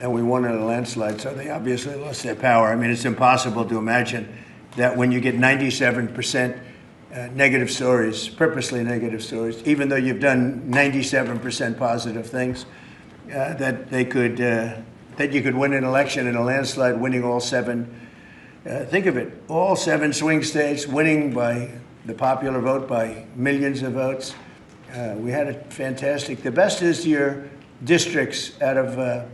and we won in a landslide, so they obviously lost their power. I mean, it's impossible to imagine that when you get 97% negative stories, purposely negative stories, even though you've done 97% positive things, that you could win an election in a landslide, winning all seven. Think of it, all seven swing states, winning by the popular vote by millions of votes. We had it fantastic. The best is your districts. Out of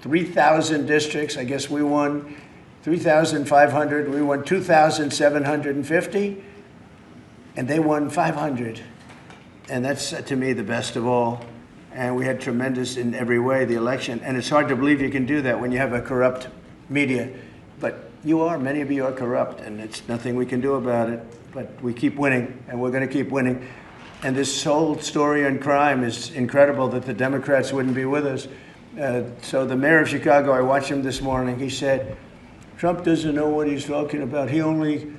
3,000 districts, I guess we won 3,500. We won 2,750, and they won 500. And that's, to me, the best of all. And we had tremendous in every way, the election. And it's hard to believe you can do that when you have a corrupt media. But many of you are corrupt, and it's nothing we can do about it. But we keep winning, and we're going to keep winning. And this whole story on crime is incredible that the Democrats wouldn't be with us. So the mayor of Chicago, I watched him this morning, he said, Trump doesn't know what he's talking about. He only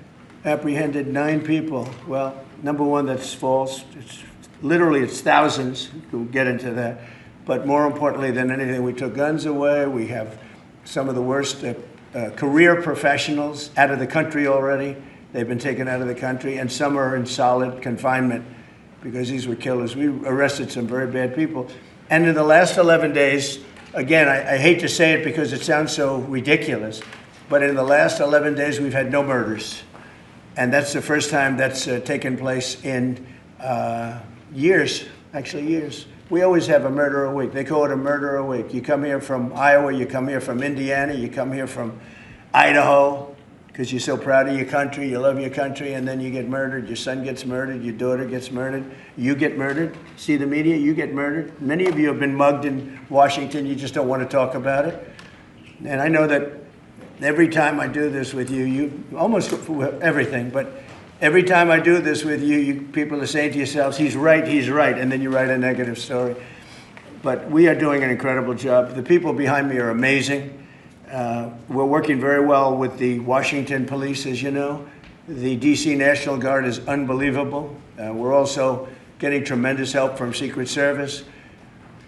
apprehended 9 people. Well, number one, that's false. It's thousands. We'll get into that. But more importantly than anything, we took guns away. We have some of the worst career professionals out of the country already. They've been taken out of the country, and some are in solid confinement because these were killers. We arrested some very bad people. And in the last 11 days, again, I hate to say it because it sounds so ridiculous, but in the last 11 days, we've had no murders. And that's the first time that's taken place in years, actually years. We always have a murder a week. They call it a murder a week. You come here from Iowa, you come here from Indiana, you come here from Idaho, because you're so proud of your country, you love your country, and then you get murdered. Your son gets murdered, your daughter gets murdered, you get murdered. See the media, you get murdered. Many of you have been mugged in Washington, you just don't want to talk about it. And I know that every time I do this with you almost everything, but every time I do this with you, people are saying to yourselves, he's right, and then you write a negative story. But we are doing an incredible job. The people behind me are amazing. We're working very well with the Washington police, as you know. The D.C. National Guard is unbelievable. We're also getting tremendous help from Secret Service.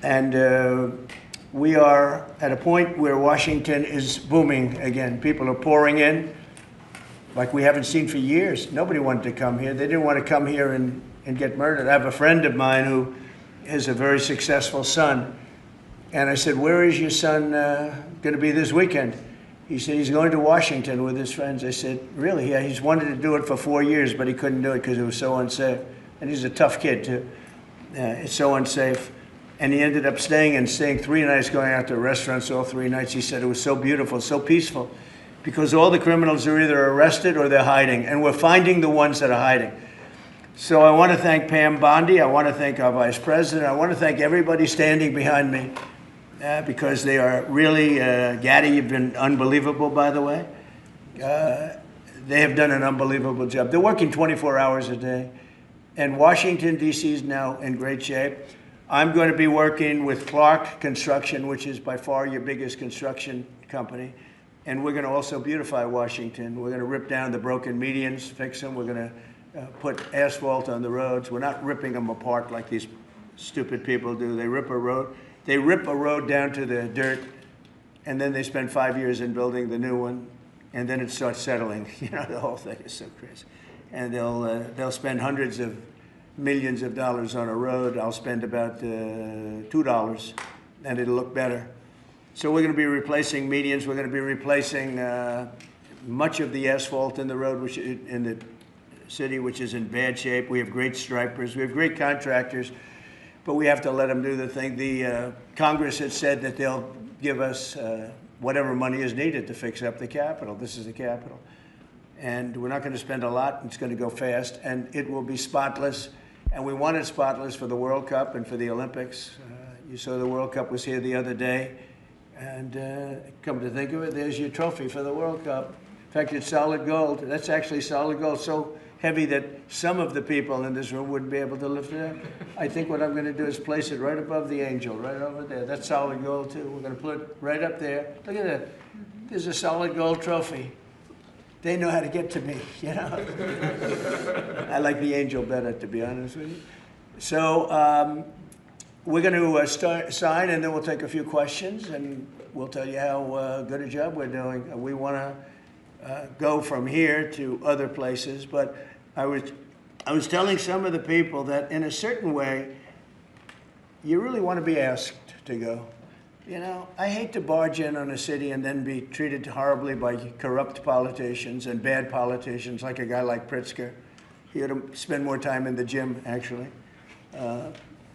And we are at a point where Washington is booming again. People are pouring in like we haven't seen for years. Nobody wanted to come here. They didn't want to come here and get murdered. I have a friend of mine who has a very successful son. And I said, where is your son going to be this weekend? He said, he's going to Washington with his friends. I said, really? Yeah, he's wanted to do it for 4 years, but he couldn't do it because it was so unsafe. And he's a tough kid, too. It's so unsafe. And he ended up staying 3 nights, going out to restaurants all 3 nights. He said it was so beautiful, so peaceful, because all the criminals are either arrested or they're hiding. And we're finding the ones that are hiding. So I want to thank Pam Bondi. I want to thank our vice president. I want to thank everybody standing behind me. Because they are really, Gaddy, you've been unbelievable, by the way. They have done an unbelievable job. They're working 24 hours a day. And Washington, D.C. is now in great shape. I'm going to be working with Clark Construction, which is by far your biggest construction company. And we're going to also beautify Washington. We're going to rip down the broken medians, fix them. We're going to put asphalt on the roads. We're not ripping them apart like these stupid people do. They rip a road. They rip a road down to the dirt, and then they spend 5 years in building the new one, and then it starts settling. You know, the whole thing is so crazy. And they'll spend hundreds of millions of dollars on a road. I'll spend about $2, and it'll look better. So we're going to be replacing medians. We're going to be replacing much of the asphalt in the road, which in the city, which is in bad shape. We have great stripers. We have great contractors. But we have to let them do the thing. The Congress has said that they'll give us whatever money is needed to fix up the Capitol. This is the Capitol. And we're not going to spend a lot. It's going to go fast. And it will be spotless. And we want it spotless for the World Cup and for the Olympics. You saw the World Cup was here the other day. And come to think of it, there's your trophy for the World Cup. In fact, it's solid gold. That's actually solid gold. So heavy that some of the people in this room wouldn't be able to lift it up. I think what I'm going to do is place it right above the angel, right over there. That's solid gold, too. We're going to put it right up there. Look at that. There's a solid gold trophy. They know how to get to me, you know. I like the angel better, to be honest with you. So we're going to sign, and then we'll take a few questions. And we'll tell you how good a job we're doing. We want to go from here to other places. But I was telling some of the people that in a certain way, you really want to be asked to go. You know, I hate to barge in on a city and then be treated horribly by corrupt politicians and bad politicians, like a guy like Pritzker. He ought to spend more time in the gym, actually.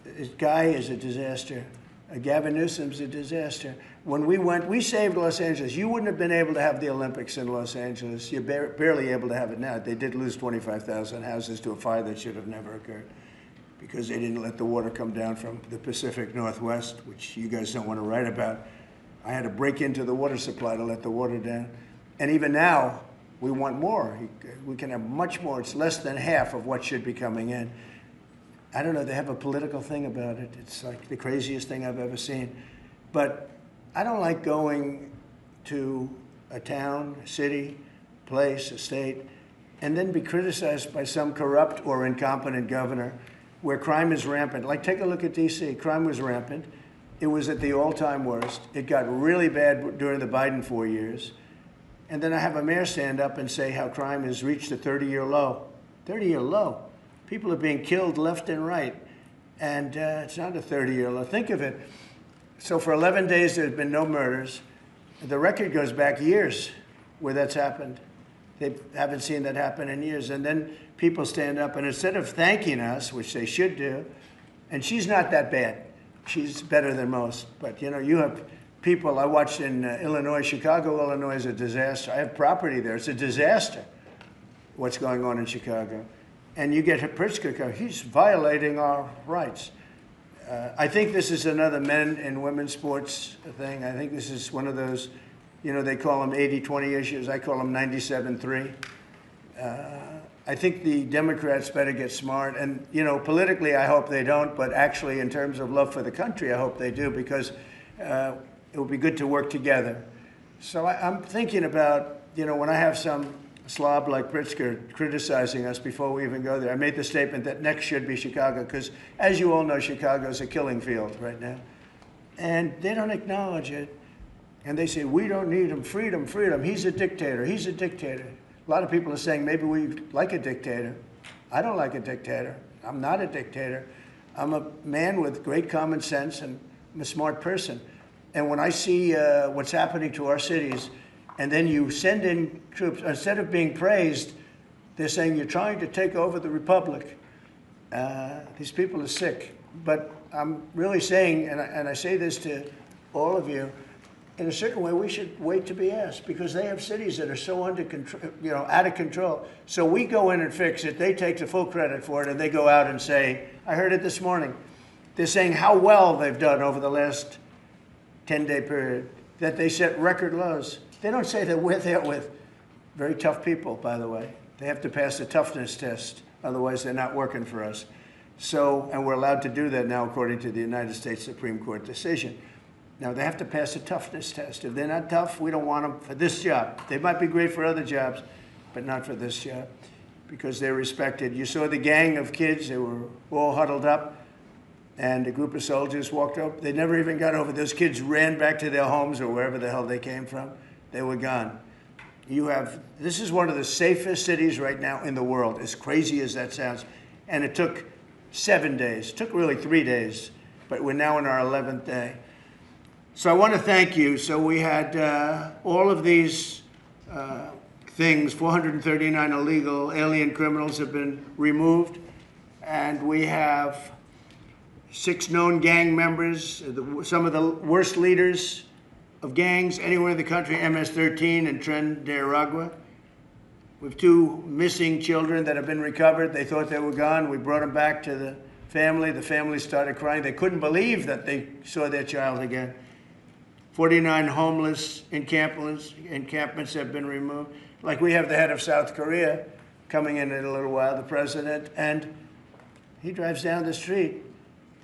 This guy is a disaster. Gavin Newsom's a disaster. When we went, we saved Los Angeles. You wouldn't have been able to have the Olympics in Los Angeles. You're barely able to have it now. They did lose 25,000 houses to a fire that should have never occurred because they didn't let the water come down from the Pacific Northwest, which you guys don't want to write about. I had to break into the water supply to let the water down. And even now, we want more. We can have much more. It's less than half of what should be coming in. I don't know, they have a political thing about it. It's like the craziest thing I've ever seen. But I don't like going to a town, a city, place, a state, and then be criticized by some corrupt or incompetent governor where crime is rampant. Like, take a look at D.C. Crime was rampant. It was at the all-time worst. It got really bad during the Biden 4 years. And then I have a mayor stand up and say how crime has reached a 30-year low. 30-year low. People are being killed left and right. And it's not a 30-year low. Think of it. So for 11 days, there's been no murders. The record goes back years where that's happened. They haven't seen that happen in years. And then people stand up, and instead of thanking us, which they should do, and she's not that bad. She's better than most. But, you know, you have people, I watched in Illinois, Chicago, Illinois is a disaster. I have property there. It's a disaster what's going on in Chicago. And you get Pritzker, he's violating our rights. I think this is another men and women's sports thing. I think this is one of those, you know, they call them 80-20 issues. I call them 97-3. I think the Democrats better get smart. And, you know, politically, I hope they don't. But actually, in terms of love for the country, I hope they do, because it would be good to work together. So I'm thinking about, you know, when I have some slob like Pritzker criticizing us before we even go there, I made the statement that next should be Chicago, because as you all know, Chicago's a killing field right now. And they don't acknowledge it. And they say, we don't need him, freedom, freedom. He's a dictator, he's a dictator. A lot of people are saying maybe we like a dictator. I don't like a dictator. I'm not a dictator. I'm a man with great common sense, and I'm a smart person. And when I see what's happening to our cities, and then you send in troops, instead of being praised, they're saying you're trying to take over the republic. These people are sick. But I'm really saying, and I say this to all of you, in a certain way, we should wait to be asked, because they have cities that are so under control, you know, out of control. So we go in and fix it. They take the full credit for it, and they go out and say, I heard it this morning. They're saying how well they've done over the last 10-day period, that they set record lows. They don't say that we're there with very tough people, by the way. They have to pass the toughness test. Otherwise, they're not working for us. So, and we're allowed to do that now according to the United States Supreme Court decision. Now, they have to pass a toughness test. If they're not tough, we don't want them for this job. They might be great for other jobs, but not for this job, because they're respected. You saw the gang of kids. They were all huddled up, and a group of soldiers walked up. They never even got over. Those kids ran back to their homes or wherever the hell they came from. They were gone. This is one of the safest cities right now in the world, as crazy as that sounds. And it took 7 days. It took really 3 days, but we're now in our 11th day. So I want to thank you. So we had all of these things, 439 illegal alien criminals have been removed, and we have 6 known gang members, some of the worst leaders of gangs anywhere in the country, MS-13 and Tren de Aragua. We have 2 missing children that have been recovered. They thought they were gone. We brought them back to the family. The family started crying. They couldn't believe that they saw their child again. 49 homeless encampments have been removed. Like, we have the head of South Korea coming in a little while, the president, and he drives down the street.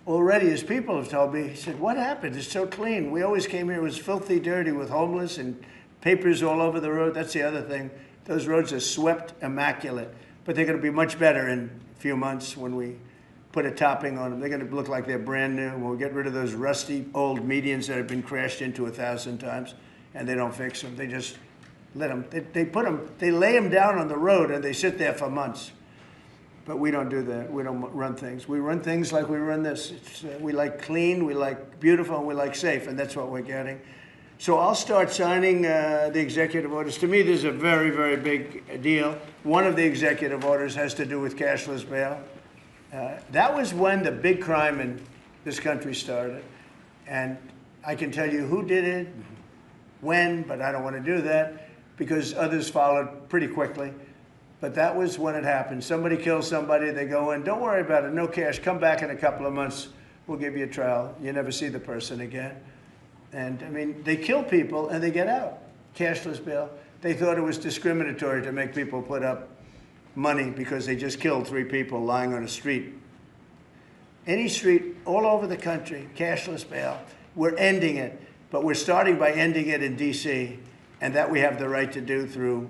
Already, his people have told me, he said, what happened? It's so clean. We always came here, it was filthy dirty with homeless and papers all over the road. That's the other thing. Those roads are swept immaculate. But they're going to be much better in a few months when we put a topping on them. They're going to look like they're brand new. We'll get rid of those rusty old medians that have been crashed into 1,000 times, and they don't fix them. They just let them. They lay them down on the road, and they sit there for months. But we don't do that. We don't run things. We run things like we run this. We like clean, we like beautiful, and we like safe, and that's what we're getting. So I'll start signing the executive orders. To me, this is a very, very big deal. One of the executive orders has to do with cashless bail. That was when the big crime in this country started. And I can tell you who did it, when, but I don't want to do that because others followed pretty quickly. But that was when it happened. Somebody kills somebody, they go in, don't worry about it, no cash, come back in a couple of months, we'll give you a trial. You never see the person again. And I mean, they kill people and they get out. Cashless bail. They thought it was discriminatory to make people put up money because they just killed 3 people lying on a street. Any street all over the country, cashless bail. We're ending it, but we're starting by ending it in D.C., and that we have the right to do through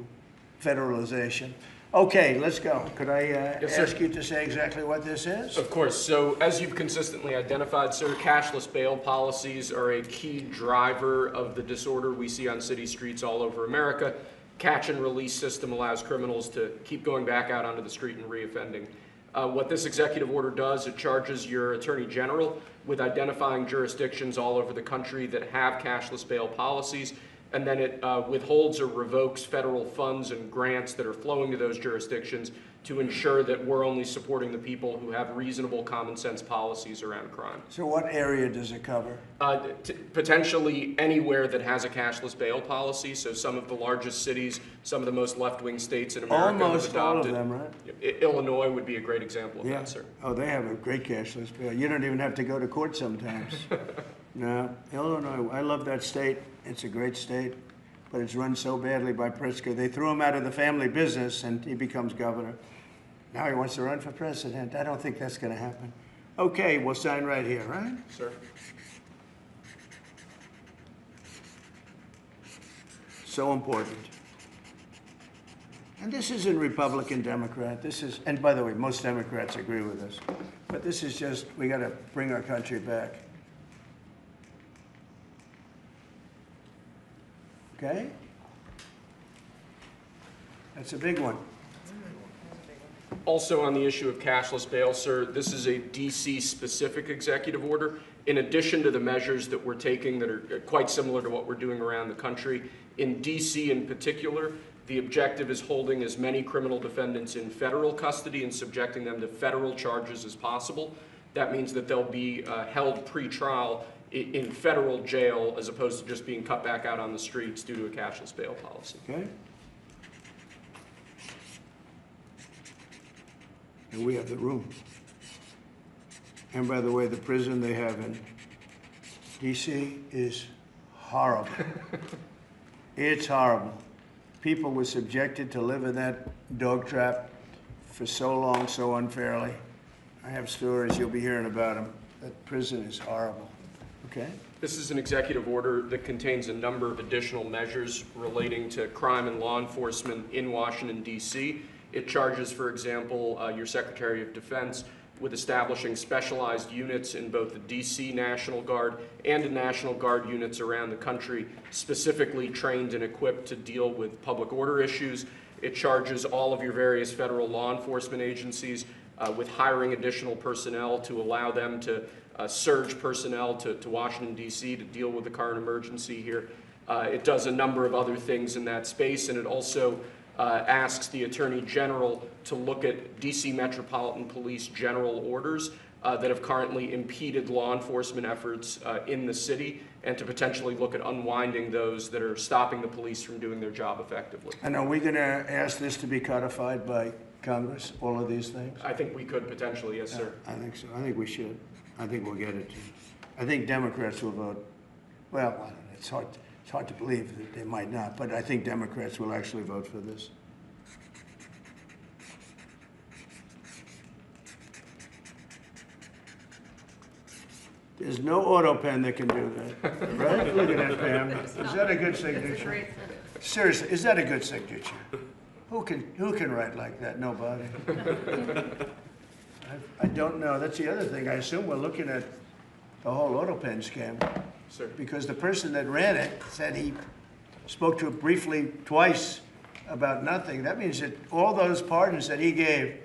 federalization. Okay, let's go. Could I ask you to say exactly what this is? Of course. So as you've consistently identified, sir, cashless bail policies are a key driver of the disorder we see on city streets all over America. Catch and release system allows criminals to keep going back out onto the street and reoffending. What this executive order does, it charges your attorney general with identifying jurisdictions all over the country that have cashless bail policies, and then it withholds or revokes federal funds and grants that are flowing to those jurisdictions to ensure that we're only supporting the people who have reasonable common sense policies around crime. So what area does it cover? Potentially anywhere that has a cashless bail policy. So some of the largest cities, some of the most left-wing states in America Almost have adopted. all of them, right? Illinois would be a great example of that, sir. Oh, they have a great cashless bail. You don't even have to go to court sometimes. No, Illinois, I love that state. It's a great state, but it's run so badly by Pritzker. They threw him out of the family business and he becomes governor. Now he wants to run for president. I don't think that's going to happen. Okay, we'll sign right here, right? Sir. So important. And this isn't Republican, Democrat. This is, and by the way, most Democrats agree with us. But this is just, we got to bring our country back. Okay? That's a big one. Also on the issue of cashless bail, sir, this is a D.C. specific executive order. In addition to the measures that we're taking that are quite similar to what we're doing around the country, in D.C. in particular, the objective is holding as many criminal defendants in federal custody and subjecting them to federal charges as possible. That means that they'll be held pre-trial in federal jail as opposed to just being cut back out on the streets due to a cashless bail policy. Okay? And we have the room. And by the way, the prison they have in D.C. is horrible. It's horrible. People were subjected to live in that dog trap for so long, so unfairly. I have stories, you'll be hearing about them. That prison is horrible. Okay? This is an executive order that contains a number of additional measures relating to crime and law enforcement in Washington, D.C. It charges, for example, your Secretary of Defense with establishing specialized units in both the D.C. National Guard and in National Guard units around the country, specifically trained and equipped to deal with public order issues. It charges all of your various federal law enforcement agencies with hiring additional personnel to allow them to surge personnel to Washington, D.C. to deal with the current emergency here. It does a number of other things in that space, and it also asks the Attorney General to look at D.C. Metropolitan Police general orders that have currently impeded law enforcement efforts in the city, and to potentially look at unwinding those that are stopping the police from doing their job effectively. And are we going to ask this to be codified by Congress, all of these things? I think we could potentially, yes, sir. I think so. I think we should. I think we'll get it to. I think Democrats will vote. Well, I don't know. It's hard to believe that they might not, but I think Democrats will actually vote for this. There's no auto pen that can do that, right? Look at that, Pam. Is that a good signature? Seriously, is that a good signature? Who can write like that? Nobody. I don't know. That's the other thing. I assume we're looking at the whole auto pen scam. Sir. Because the person that ran it said he spoke to it briefly twice about nothing. That means that all those pardons that he gave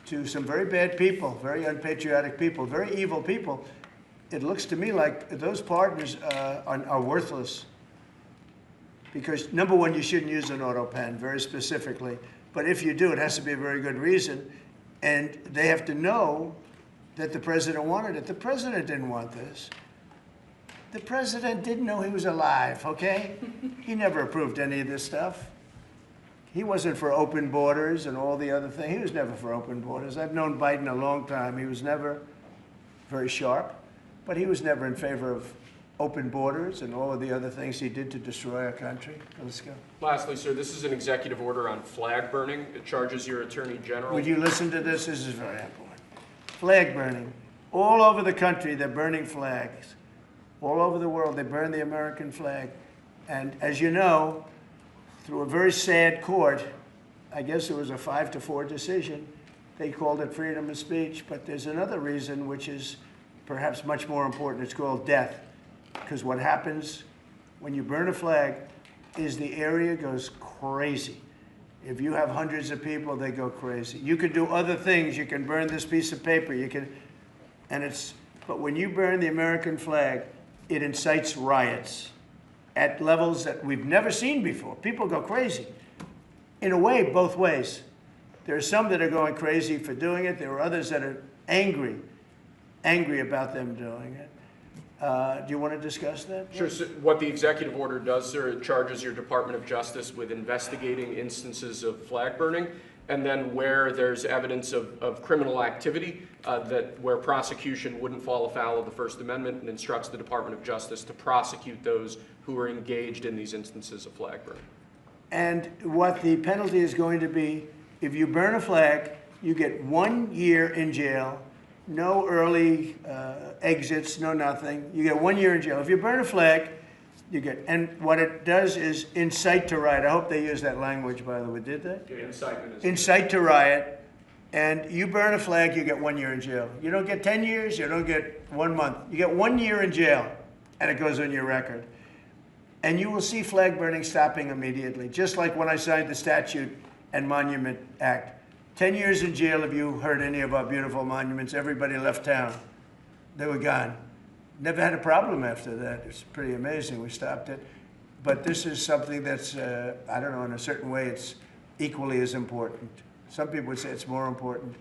to some very bad people, very unpatriotic people, very evil people, it looks to me like those pardons are worthless. Because number one, you shouldn't use an auto pen very specifically. But if you do, it has to be a very good reason. And they have to know that the president wanted it. The president didn't want this. The president didn't know he was alive, okay? He never approved any of this stuff. He wasn't for open borders and all the other things. He was never for open borders. I've known Biden a long time. He was never very sharp, but he was never in favor of open borders and all of the other things he did to destroy our country. Let's go. Lastly, sir, this is an executive order on flag burning. It charges your attorney general. Would you listen to this? This is very important. Flag burning. All over the country, they're burning flags. All over the world, they burn the American flag. And as you know, through a very sad court, I guess it was a 5-4 decision, they called it freedom of speech. But there's another reason, which is perhaps much more important. It's called death. Because what happens when you burn a flag is the area goes crazy. If you have hundreds of people, they go crazy. You can do other things. You can burn this piece of paper. You can, but when you burn the American flag, it incites riots at levels that we've never seen before. People go crazy. In a way, both ways. There are some that are going crazy for doing it. There are others that are angry about them doing it. Do you want to discuss that? Sure. So what the executive order does, sir, it charges your Department of Justice with investigating instances of flag burning, and then where there's evidence of criminal activity, where prosecution wouldn't fall afoul of the First Amendment, and instructs the Department of Justice to prosecute those who are engaged in these instances of flag burning. And what the penalty is going to be, if you burn a flag, you get 1 year in jail. No early exits, no nothing. You get 1 year in jail. If you burn a flag, you get, and what it does is incite to riot. I hope they used that language, by the way, did they? Yeah, incitement. Incite to riot, and you burn a flag, you get 1 year in jail. You don't get 10 years, you don't get 1 month. You get 1 year in jail, and it goes on your record. And you will see flag burning stopping immediately, just like when I signed the Statute and Monument Act. 10 years in jail if you hurt any of our beautiful monuments. Everybody left town. They were gone. Never had a problem after that. It's pretty amazing. We stopped it. But this is something that's, I don't know, in a certain way, it's equally as important. Some people would say it's more important.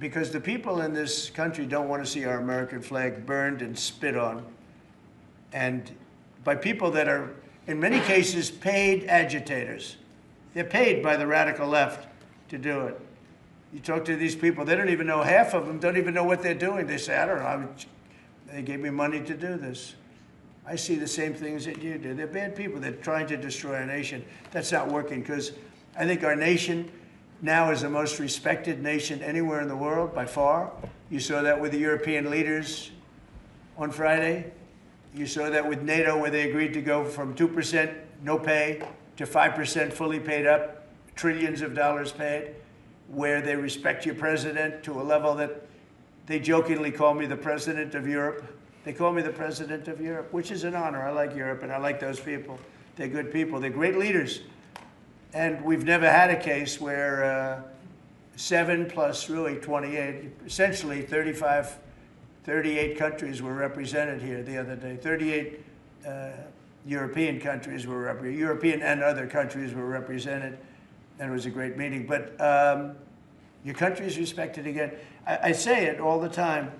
Because the people in this country don't want to see our American flag burned and spit on. And by people that are, in many cases, paid agitators. They're paid by the radical left to do it. You talk to these people, they don't even know, half of them don't even know what they're doing. They say, I don't know, they gave me money to do this. I see the same things that you do. They're bad people. They're trying to destroy our nation. That's not working, because I think our nation now is the most respected nation anywhere in the world, by far. You saw that with the European leaders on Friday. You saw that with NATO, where they agreed to go from 2% no pay to 5% fully paid up, trillions of dollars paid, where they respect your president to a level that they jokingly call me the president of Europe. They call me the president of Europe, which is an honor. I like Europe, and I like those people. They're good people. They're great leaders. And we've never had a case where 7 plus really 28, essentially 38 countries were represented here the other day. 38 European countries were represented. European and other countries were represented. And it was a great meeting. But your country is respected again. I say it all the time.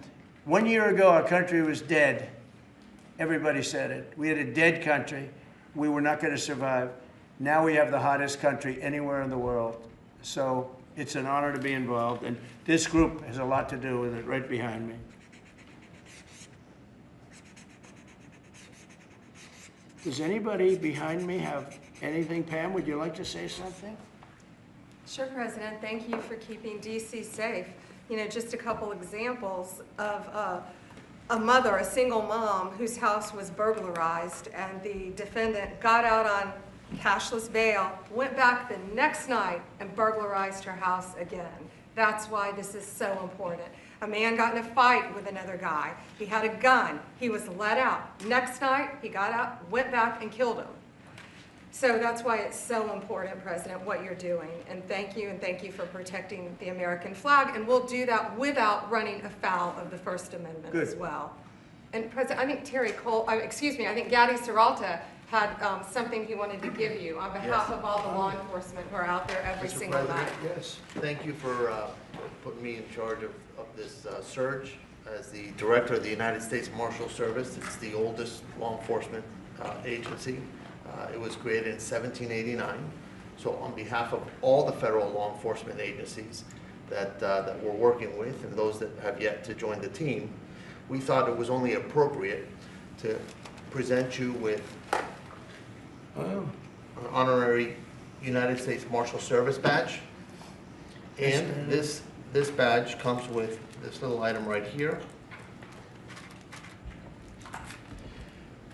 1 year ago, our country was dead. Everybody said it. We had a dead country. We were not going to survive. Now we have the hottest country anywhere in the world. So it's an honor to be involved. And this group has a lot to do with it, right behind me. Does anybody behind me have anything? Pam, would you like to say something? Sure, President. Thank you for keeping D.C. safe. You know, just a couple examples of a mother, a single mom, whose house was burglarized, and the defendant got out on cashless bail, went back the next night and burglarized her house again. That's why this is so important. A man got in a fight with another guy. He had a gun. He was let out. Next night, he got out, went back, and killed him. So that's why it's so important, President, what you're doing. And thank you for protecting the American flag. And we'll do that without running afoul of the First Amendment as well. And President, I think I think Gaddy Serralta had something he wanted to give you on behalf of all the law enforcement who are out there every single night. Yes. Thank you for putting me in charge of this surge. As the Director of the United States Marshal Service, it's the oldest law enforcement agency. It was created in 1789. So on behalf of all the federal law enforcement agencies that we're working with and those that have yet to join the team, we thought it was only appropriate to present you with an honorary United States Marshal Service badge. And this badge comes with this little item right here,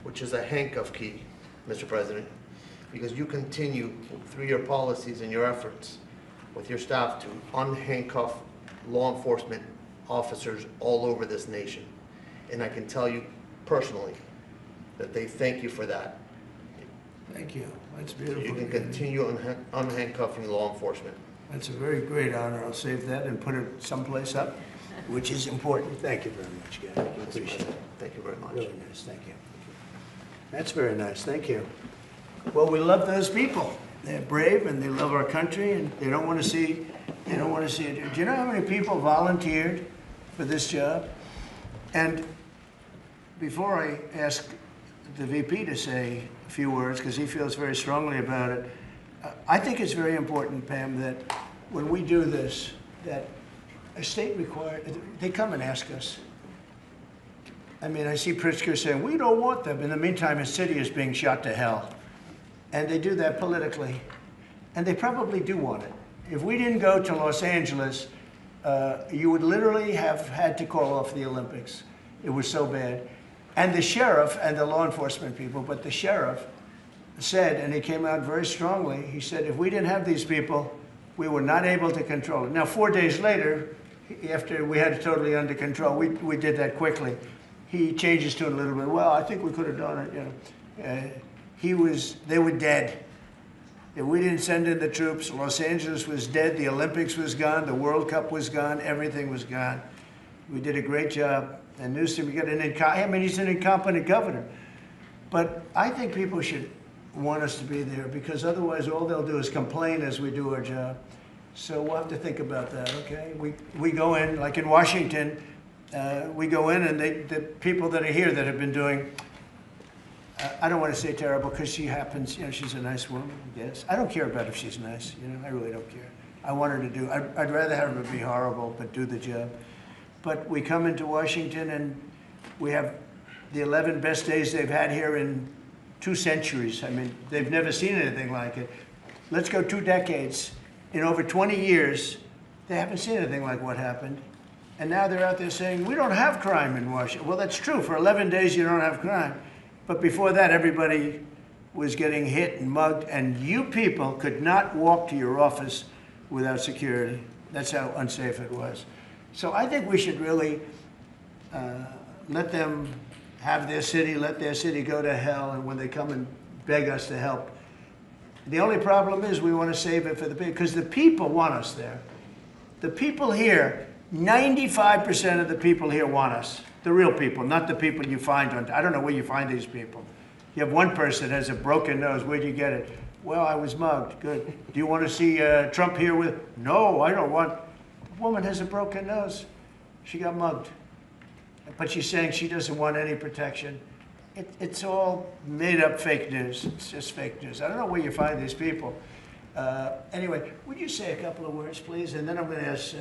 which is a handcuff key, Mr. President, because you continue through your policies and your efforts with your staff to unhandcuff law enforcement officers all over this nation. And I can tell you personally that they thank you for that. Thank you. That's beautiful. You can continue unhandcuffing law enforcement. That's a very great honor. I'll save that and put it someplace up, which is important. Thank you very much, Gary. I appreciate it. Thank you very much. Really nice. Thank you. That's very nice. Thank you. Well, we love those people. They're brave and they love our country and they don't want to see it. Do you know how many people volunteered for this job? And before I ask the VP to say a few words, because he feels very strongly about it, I think it's very important, Pam, that when we do this, that a state they come and ask us. I mean, I see Pritzker saying, we don't want them. In the meantime, his city is being shot to hell. And they do that politically. And they probably do want it. If we didn't go to Los Angeles, you would literally have had to call off the Olympics. It was so bad. And the sheriff and the law enforcement people, but the sheriff said, and he came out very strongly, he said, if we didn't have these people, we were not able to control it. Now, 4 days later, after we had it totally under control, we did that quickly. He changed his tune a little bit. Well, I think we could have done it, you know. They were dead. If we didn't send in the troops, Los Angeles was dead, the Olympics was gone, the World Cup was gone, everything was gone. We did a great job. And Newsom, he's an incompetent governor. But I think people should want us to be there because otherwise all they'll do is complain as we do our job. So we'll have to think about that, okay? We go in, like in Washington, we go in and the people that are here that have been doing, I don't want to say terrible because she happens, you know, she's a nice woman, yes. I don't care about if she's nice, you know, I really don't care. I want her to do, I'd rather have her be horrible, but do the job. But we come into Washington and we have the 11 best days they've had here in 2 centuries. I mean, they've never seen anything like it. Let's go 2 decades. In over 20 years, they haven't seen anything like what happened. And now they're out there saying, we don't have crime in Washington. Well, that's true. For 11 days, you don't have crime. But before that, everybody was getting hit and mugged, and you people could not walk to your office without security. That's how unsafe it was. So I think we should really let them have their city, let their city go to hell, and when they come and beg us to help. The only problem is we want to save it for the people, because the people want us there. The people here, 95% of the people here want us. The real people, not the people you find on, I don't know where you find these people. You have one person that has a broken nose, where'd you get it? Well, I was mugged, good. Do you want to see Trump here with, no, I don't want. The woman has a broken nose. She got mugged. But she's saying she doesn't want any protection. It's all made up fake news. It's just fake news. I don't know where you find these people. Anyway, would you say a couple of words, please? And then I'm going to ask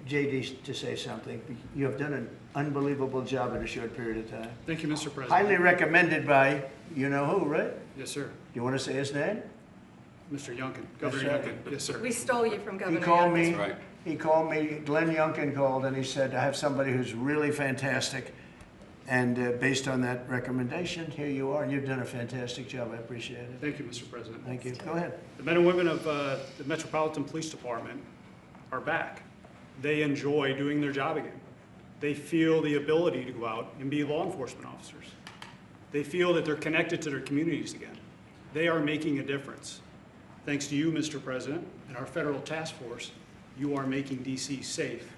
JD to say something. You have done an unbelievable job in a short period of time. Thank you, Mr. President. Highly recommended by you know who, right? Yes, sir. You want to say his name? Mr. Youngkin, Governor right. Youngkin. Yes, sir. We stole you from Governor He called Youngkin. me. That's right. He called me. Glenn Youngkin called, and he said, "I have somebody who's really fantastic." And based on that recommendation, here you are, and you've done a fantastic job. I appreciate it. Thank you, Mr. President. Thank you. Go ahead. The men and women of the Metropolitan Police Department are back. they enjoy doing their job again. They feel the ability to go out and be law enforcement officers. They feel that they're connected to their communities again. They are making a difference. Thanks to you, Mr. President, and our federal task force, you are making D.C. safe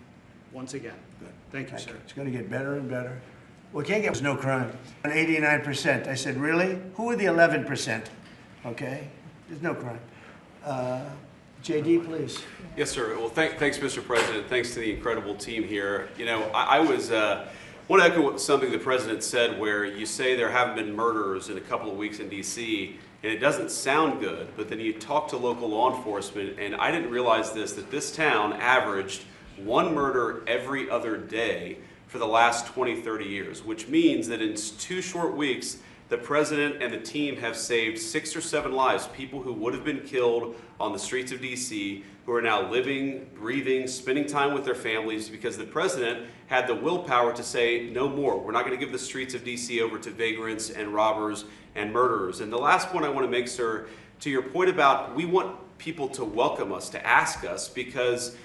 once again. Thank you, sir. It's going to get better and better. Well, can't get no crime. 89%. I said, really? Who are the 11%? Okay, there's no crime. JD, please. Yes, sir. Well, thanks, Mr. President. Thanks to the incredible team here. You know, I want to echo something the President said, where you say there haven't been murders in a couple of weeks in D.C., and it doesn't sound good, but then you talk to local law enforcement, and I didn't realize this, that this town averaged one murder every other day for the last 20, 30 years, which means that in 2 short weeks, the President and the team have saved 6 or 7 lives, people who would have been killed on the streets of D.C., who are now living, breathing, spending time with their families, because the President had the willpower to say, no more. We're not going to give the streets of D.C. over to vagrants and robbers and murderers. And the last point I want to make, sir, to your point about we want people to welcome us, to ask us, because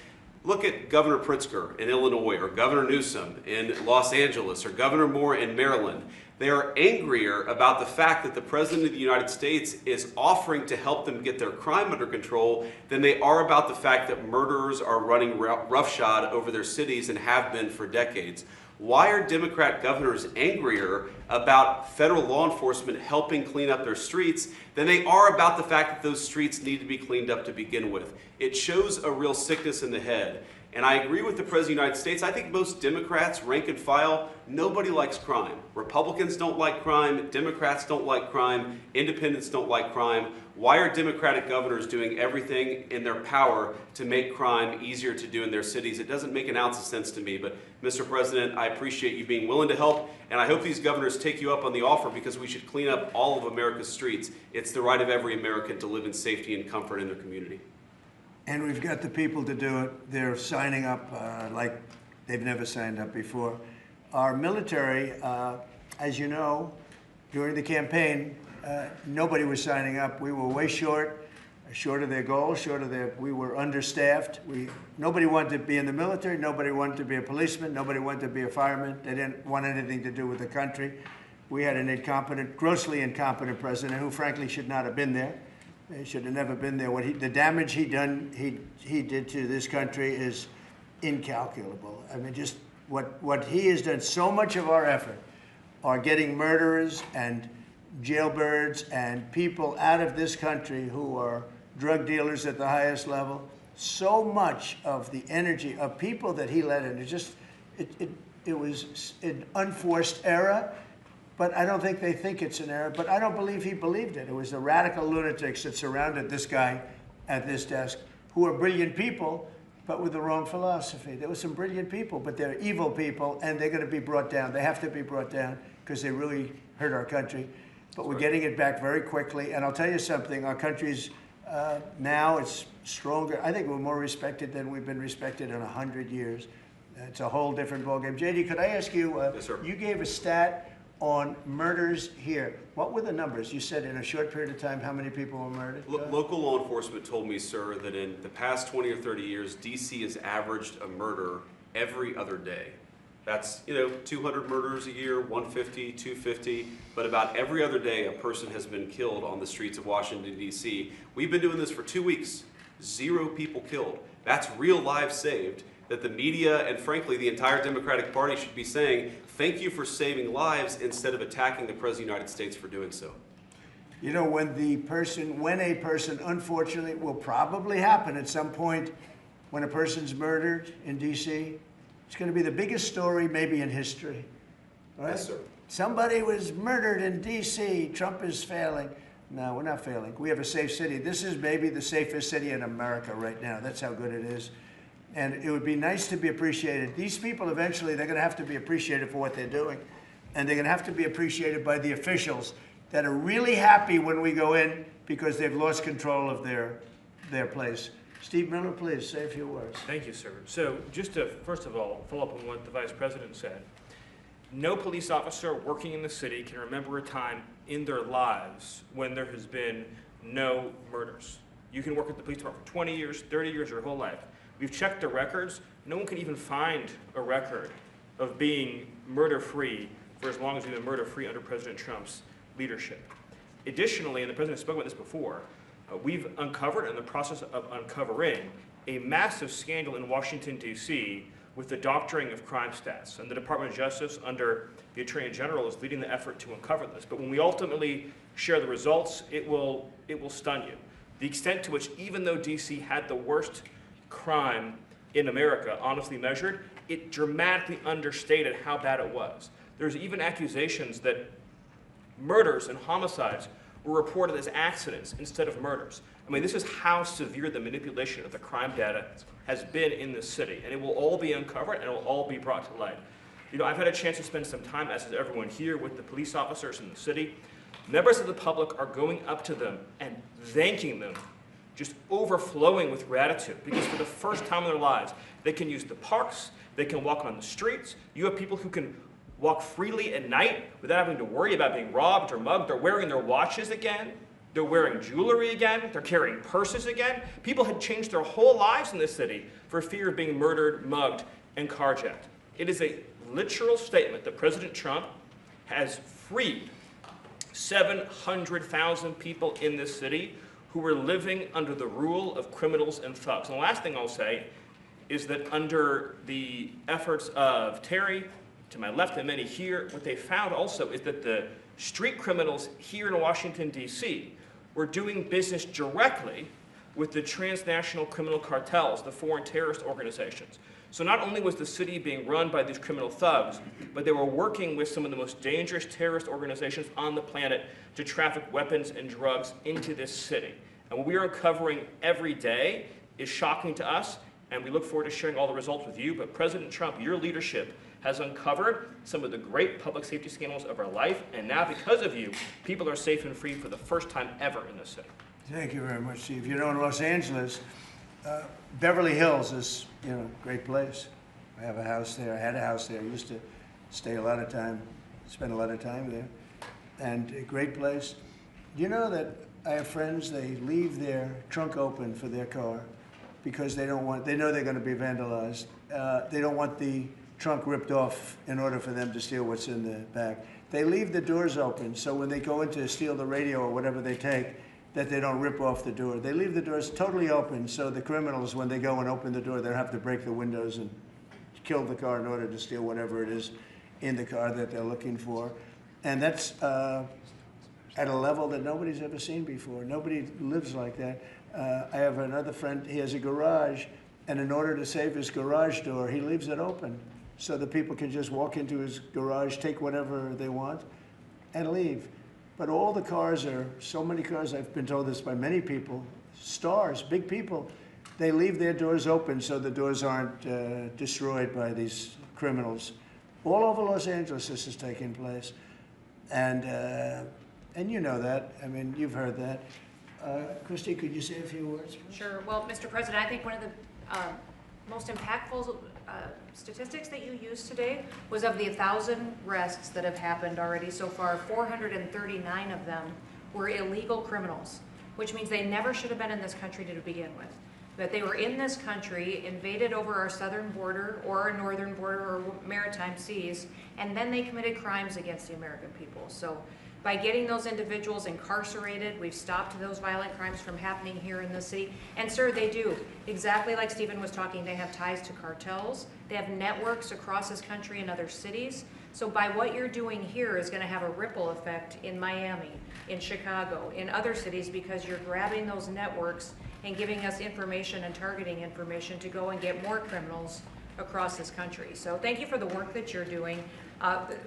look at Governor Pritzker in Illinois, or Governor Newsom in Los Angeles, or Governor Moore in Maryland. They are angrier about the fact that the President of the United States is offering to help them get their crime under control than they are about the fact that murderers are running roughshod over their cities and have been for decades. Why are Democrat governors angrier about federal law enforcement helping clean up their streets than they are about the fact that those streets need to be cleaned up to begin with? It shows a real sickness in the head. And I agree with the President of the United States. I think most Democrats, rank and file, nobody likes crime. Republicans don't like crime. Democrats don't like crime. Independents don't like crime. Why are Democratic governors doing everything in their power to make crime easier to do in their cities? It doesn't make an ounce of sense to me. But, Mr. President, I appreciate you being willing to help, and I hope these governors take you up on the offer, because we should clean up all of America's streets. It's the right of every American to live in safety and comfort in their community. And we've got the people to do it. They're signing up like they've never signed up before. Our military, as you know, during the campaign, nobody was signing up. We were way short of their goal, we were understaffed. Nobody wanted to be in the military. Nobody wanted to be a policeman. Nobody wanted to be a fireman. They didn't want anything to do with the country. We had an incompetent, grossly incompetent president who, frankly, should not have been there. He should have never been there. The damage he did to this country is incalculable. I mean, just what he has done. So much of our effort are getting murderers and jailbirds and people out of this country who are drug dealers at the highest level. So much of the energy of people that he let in, it was an unforced error. But I don't think they think it's an error. But I don't believe he believed it. It was the radical lunatics that surrounded this guy at this desk, who are brilliant people, but with the wrong philosophy. There were some brilliant people, but they're evil people, and they're going to be brought down. They have to be brought down because they really hurt our country. But we're getting it back very quickly. And I'll tell you something, our country's now it's stronger. I think we're more respected than we've been respected in 100 years. It's a whole different ballgame. JD, could I ask you, Yes, sir. You gave a stat on murders here. What were the numbers? You said in a short period of time how many people were murdered? Local law enforcement told me, sir, that in the past 20 or 30 years, D.C. has averaged a murder every other day. That's, 200 murders a year, 150, 250, but about every other day a person has been killed on the streets of Washington, D.C. We've been doing this for 2 weeks. 0 people killed. That's real lives saved that the media and, frankly, the entire Democratic Party should be saying, thank you for saving lives, instead of attacking the President of the United States for doing so. You know, when a person, unfortunately, will probably happen at some point, when a person's murdered in D.C., it's going to be the biggest story maybe in history. Right? Yes, sir. Somebody was murdered in D.C. Trump is failing. No, we're not failing. We have a safe city. This is maybe the safest city in America right now. That's how good it is. And it would be nice to be appreciated. These people, eventually, they're going to have to be appreciated for what they're doing. And they're going to have to be appreciated by the officials that are really happy when we go in because they've lost control of their place. Steve Miller, please, say a few words. Thank you, sir. So just to, first of all, follow up on what the Vice President said, no police officer working in the city can remember a time in their lives when there has been no murders. You can work at the police department for 20 years, 30 years, your whole life. We've checked the records. No one can even find a record of being murder-free for as long as we've been murder-free under President Trump's leadership. Additionally, and the President spoke about this before, we've uncovered, in the process of uncovering, a massive scandal in Washington, D.C. with the doctoring of crime stats. And the Department of Justice, under the Attorney General, is leading the effort to uncover this. But when we ultimately share the results, it will stun you. The extent to which, even though D.C. had the worst crime in America, honestly measured, it dramatically understated how bad it was. There's even accusations that murders and homicides were reported as accidents instead of murders. I mean, this is how severe the manipulation of the crime data has been in this city, and it will all be uncovered and it will all be brought to light. You know, I've had a chance to spend some time, as has everyone here, with the police officers in the city. Members of the public are going up to them and thanking them, just overflowing with gratitude, because for the first time in their lives, they can use the parks, they can walk on the streets. You have people who can walk freely at night without having to worry about being robbed or mugged. They're wearing their watches again. They're wearing jewelry again. They're carrying purses again. People had changed their whole lives in this city for fear of being murdered, mugged, and carjacked. It is a literal statement that President Trump has freed 700,000 people in this city who were living under the rule of criminals and thugs. And the last thing I'll say is that under the efforts of Terry, to my left and many here, what they found also is that the street criminals here in Washington, D.C. were doing business directly with the transnational criminal cartels, the foreign terrorist organizations. So not only was the city being run by these criminal thugs, but they were working with some of the most dangerous terrorist organizations on the planet to traffic weapons and drugs into this city. And what we are uncovering every day is shocking to us, and we look forward to sharing all the results with you. But President Trump, your leadership has uncovered some of the great public safety scandals of our life, and now because of you, people are safe and free for the first time ever in this city. Thank you very much, Steve. You know, in Los Angeles, Beverly Hills is, you know, a great place. I have a house there. I had a house there. I used to stay a lot of time, spend a lot of time there, and a great place. Do you know that I have friends, they leave their trunk open for their car because they don't want, they know they're going to be vandalized. They don't want the trunk ripped off in order for them to steal what's in the back. They leave the doors open so when they go in to steal the radio or whatever they take, that they don't rip off the door. They leave the doors totally open so the criminals, when they go and open the door, they don't have to break the windows and kill the car in order to steal whatever it is in the car that they're looking for. And that's at a level that nobody's ever seen before. Nobody lives like that. I have another friend, he has a garage, and in order to save his garage door, he leaves it open so that people can just walk into his garage, take whatever they want, and leave. But all the cars are, so many cars, I've been told this by many people, stars, big people, they leave their doors open so the doors aren't destroyed by these criminals. All over Los Angeles this is taking place. And you know that, I mean, you've heard that. Christy, could you say a few words? Sure. Well, Mr. President, I think one of the most impactful statistics that you used today was of the 1,000 arrests that have happened already so far, 439 of them were illegal criminals, which means they never should have been in this country to begin with. That they were in this country, invaded over our southern border or our northern border or maritime seas, and then they committed crimes against the American people. So by getting those individuals incarcerated, we've stopped those violent crimes from happening here in the city. And sir, they do. Exactly like Stephen was talking, they have ties to cartels. They have networks across this country and other cities. So by what you're doing here is gonna have a ripple effect in Miami, in Chicago, in other cities, because you're grabbing those networks and giving us information and targeting information to go and get more criminals across this country. So thank you for the work that you're doing.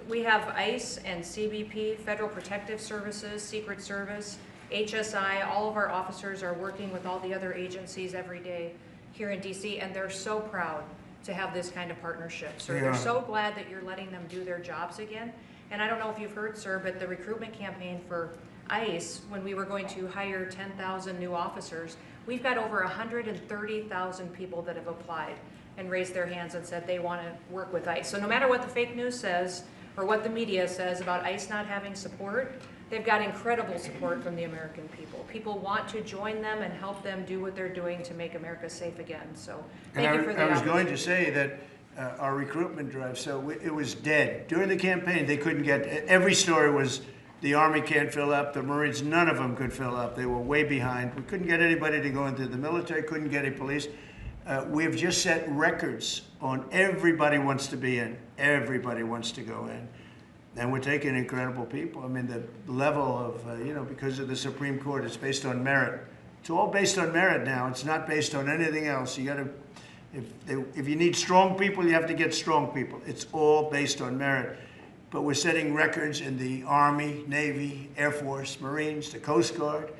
We have ICE and CBP, Federal Protective Services, Secret Service, HSI, all of our officers are working with all the other agencies every day here in DC, and they're so proud to have this kind of partnership. So they're so glad that you're letting them do their jobs again. And I don't know if you've heard, sir, but the recruitment campaign for ICE, when we were going to hire 10,000 new officers, we've got over 130,000 people that have applied and raised their hands and said they want to work with ICE. So no matter what the fake news says or what the media says about ICE not having support, they've got incredible support from the American people. People want to join them and help them do what they're doing to make America safe again. So thank you for the I was going opportunity. to say that our recruitment drive, it was dead. During the campaign, they couldn't get, every story was the Army can't fill up, the Marines, none of them could fill up. They were way behind. We couldn't get anybody to go into the military, couldn't get any police. We've just set records on everybody wants to be in, everybody wants to go in. And we're taking incredible people. I mean, the level of, you know, because of the Supreme Court, it's based on merit. It's all based on merit now. It's not based on anything else. You got to, if you need strong people, you have to get strong people. It's all based on merit. But we're setting records in the Army, Navy, Air Force, Marines, the Coast Guard.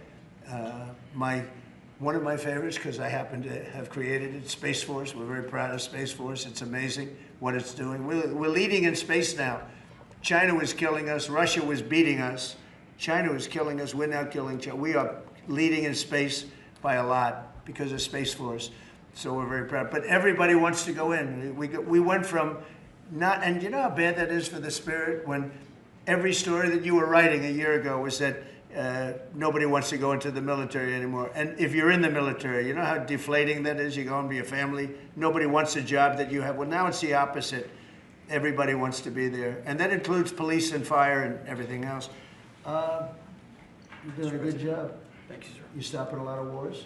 One of my favorites, because I happen to have created it, Space Force. We're very proud of Space Force. It's amazing what it's doing. We're leading in space now. China was killing us. Russia was beating us. China was killing us. We're now killing China. We are leading in space by a lot because of Space Force. So we're very proud. But everybody wants to go in. We went from not, and you know how bad that is for the spirit when every story that you were writing a year ago was that nobody wants to go into the military anymore. And if you're in the military, you know how deflating that is? You go and be a family. Nobody wants a job that you have. Well, now it's the opposite. Everybody wants to be there. And that includes police and fire and everything else. You're doing a good job. Thank you, sir. You stopping a lot of wars?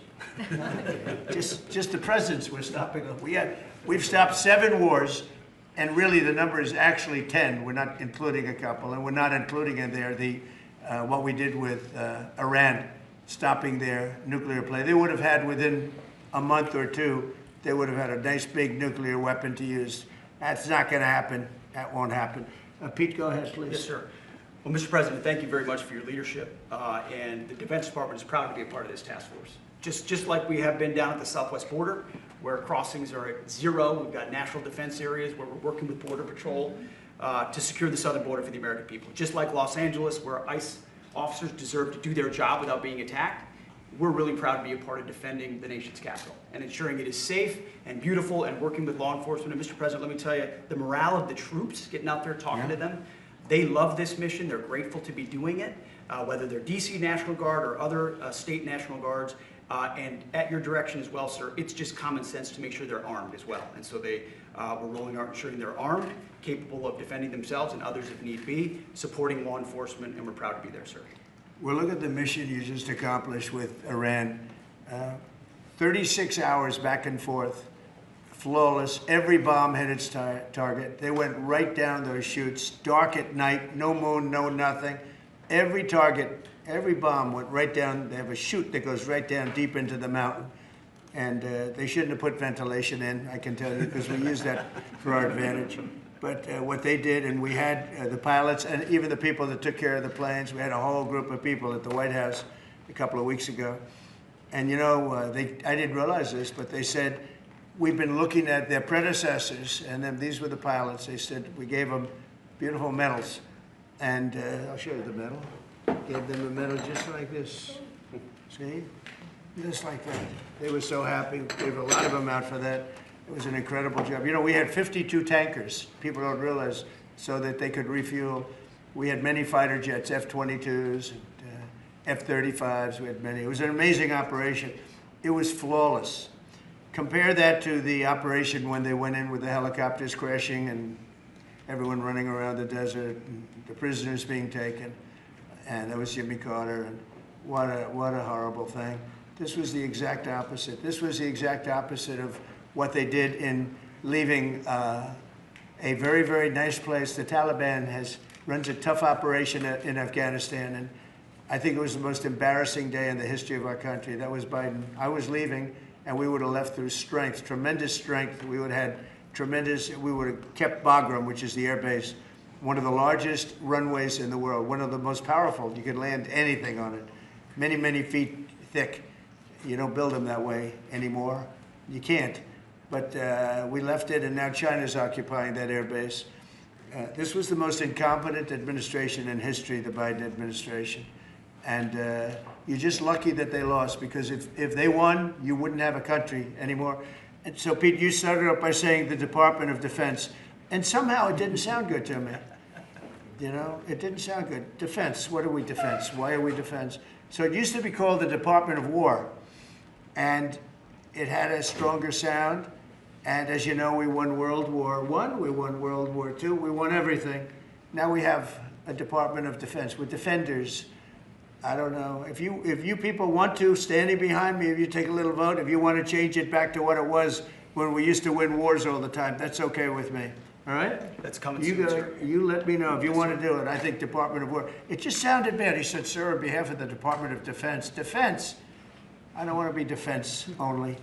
just the presidents we're stopping. We've stopped 7 wars, and really the number is actually 10. We're not including a couple, and we're not including in there what we did with Iran, stopping their nuclear play. They would have had within a month or two, they would have had a nice big nuclear weapon to use. That's not going to happen. That won't happen. Pete, go ahead, please. Yes, sir. Well, Mr. President, thank you very much for your leadership. And the Defense Department is proud to be a part of this task force. Just like we have been down at the southwest border, where crossings are at 0. We've got national defense areas where we're working with Border Patrol to secure the southern border for the American people. Just like Los Angeles, where ICE officers deserve to do their job without being attacked, we're really proud to be a part of defending the nation's capital and ensuring it is safe and beautiful and working with law enforcement. And Mr. President, let me tell you, the morale of the troops, getting out there talking to them, they love this mission. They're grateful to be doing it, whether they're D.C. National Guard or other state National Guards. And at your direction as well, sir, it's just common sense to make sure they're armed as well. And so we're rolling out ensuring they're armed, capable of defending themselves and others if need be, supporting law enforcement, and we're proud to be there, sir. Well, look at the mission you just accomplished with Iran. 36 hours back and forth, flawless. Every bomb hit its target. They went right down those chutes, dark at night, no moon, no nothing. Every target, every bomb went right down. They have a chute that goes right down deep into the mountain. And they shouldn't have put ventilation in, I can tell you, because we use that for our advantage. But what they did, and we had the pilots and even the people that took care of the planes, we had a whole group of people at the White House a couple of weeks ago. And you know, I didn't realize this, but they said, we've been looking at their predecessors, and then these were the pilots. They said, we gave them beautiful medals. And I'll show you the medal. Gave them a medal just like this. See? Just like that. They were so happy. Gave a lot of them out for that. It was an incredible job. You know, we had 52 tankers, people don't realize, so that they could refuel. We had many fighter jets, F-22s, F-35s, we had many. It was an amazing operation. It was flawless. Compare that to the operation when they went in with the helicopters crashing and everyone running around the desert, and the prisoners being taken. And that was Jimmy Carter, and what a horrible thing. This was the exact opposite. This was the exact opposite of what they did in leaving a very, very nice place. The Taliban runs a tough operation in Afghanistan, and I think it was the most embarrassing day in the history of our country. That was Biden. I was leaving, and we would have left through strength, tremendous strength. We would have kept Bagram, which is the air base, one of the largest runways in the world, one of the most powerful. You could land anything on it, many, many feet thick. You don't build them that way anymore. You can't. But we left it, and now China's occupying that air base. This was the most incompetent administration in history, the Biden administration. And you're just lucky that they lost, because if they won, you wouldn't have a country anymore. And so, Pete, you started up by saying the Department of Defense, and somehow it didn't sound good to me. You know, it didn't sound good. Defense, what are we defense? Why are we defense? So it used to be called the Department of War, and it had a stronger sound. And as you know, we won World War I, we won World War II, we won everything. Now we have a Department of Defense. We're defenders. I don't know. If you people want to, standing behind me, if you take a little vote, if you want to change it back to what it was when we used to win wars all the time, that's okay with me. All right? That's coming You soon, go, sir. you let me know if you want to do it. I think Department of War. It just sounded bad. He said, sir, on behalf of the Department of Defense. Defense? I don't want to be defense only.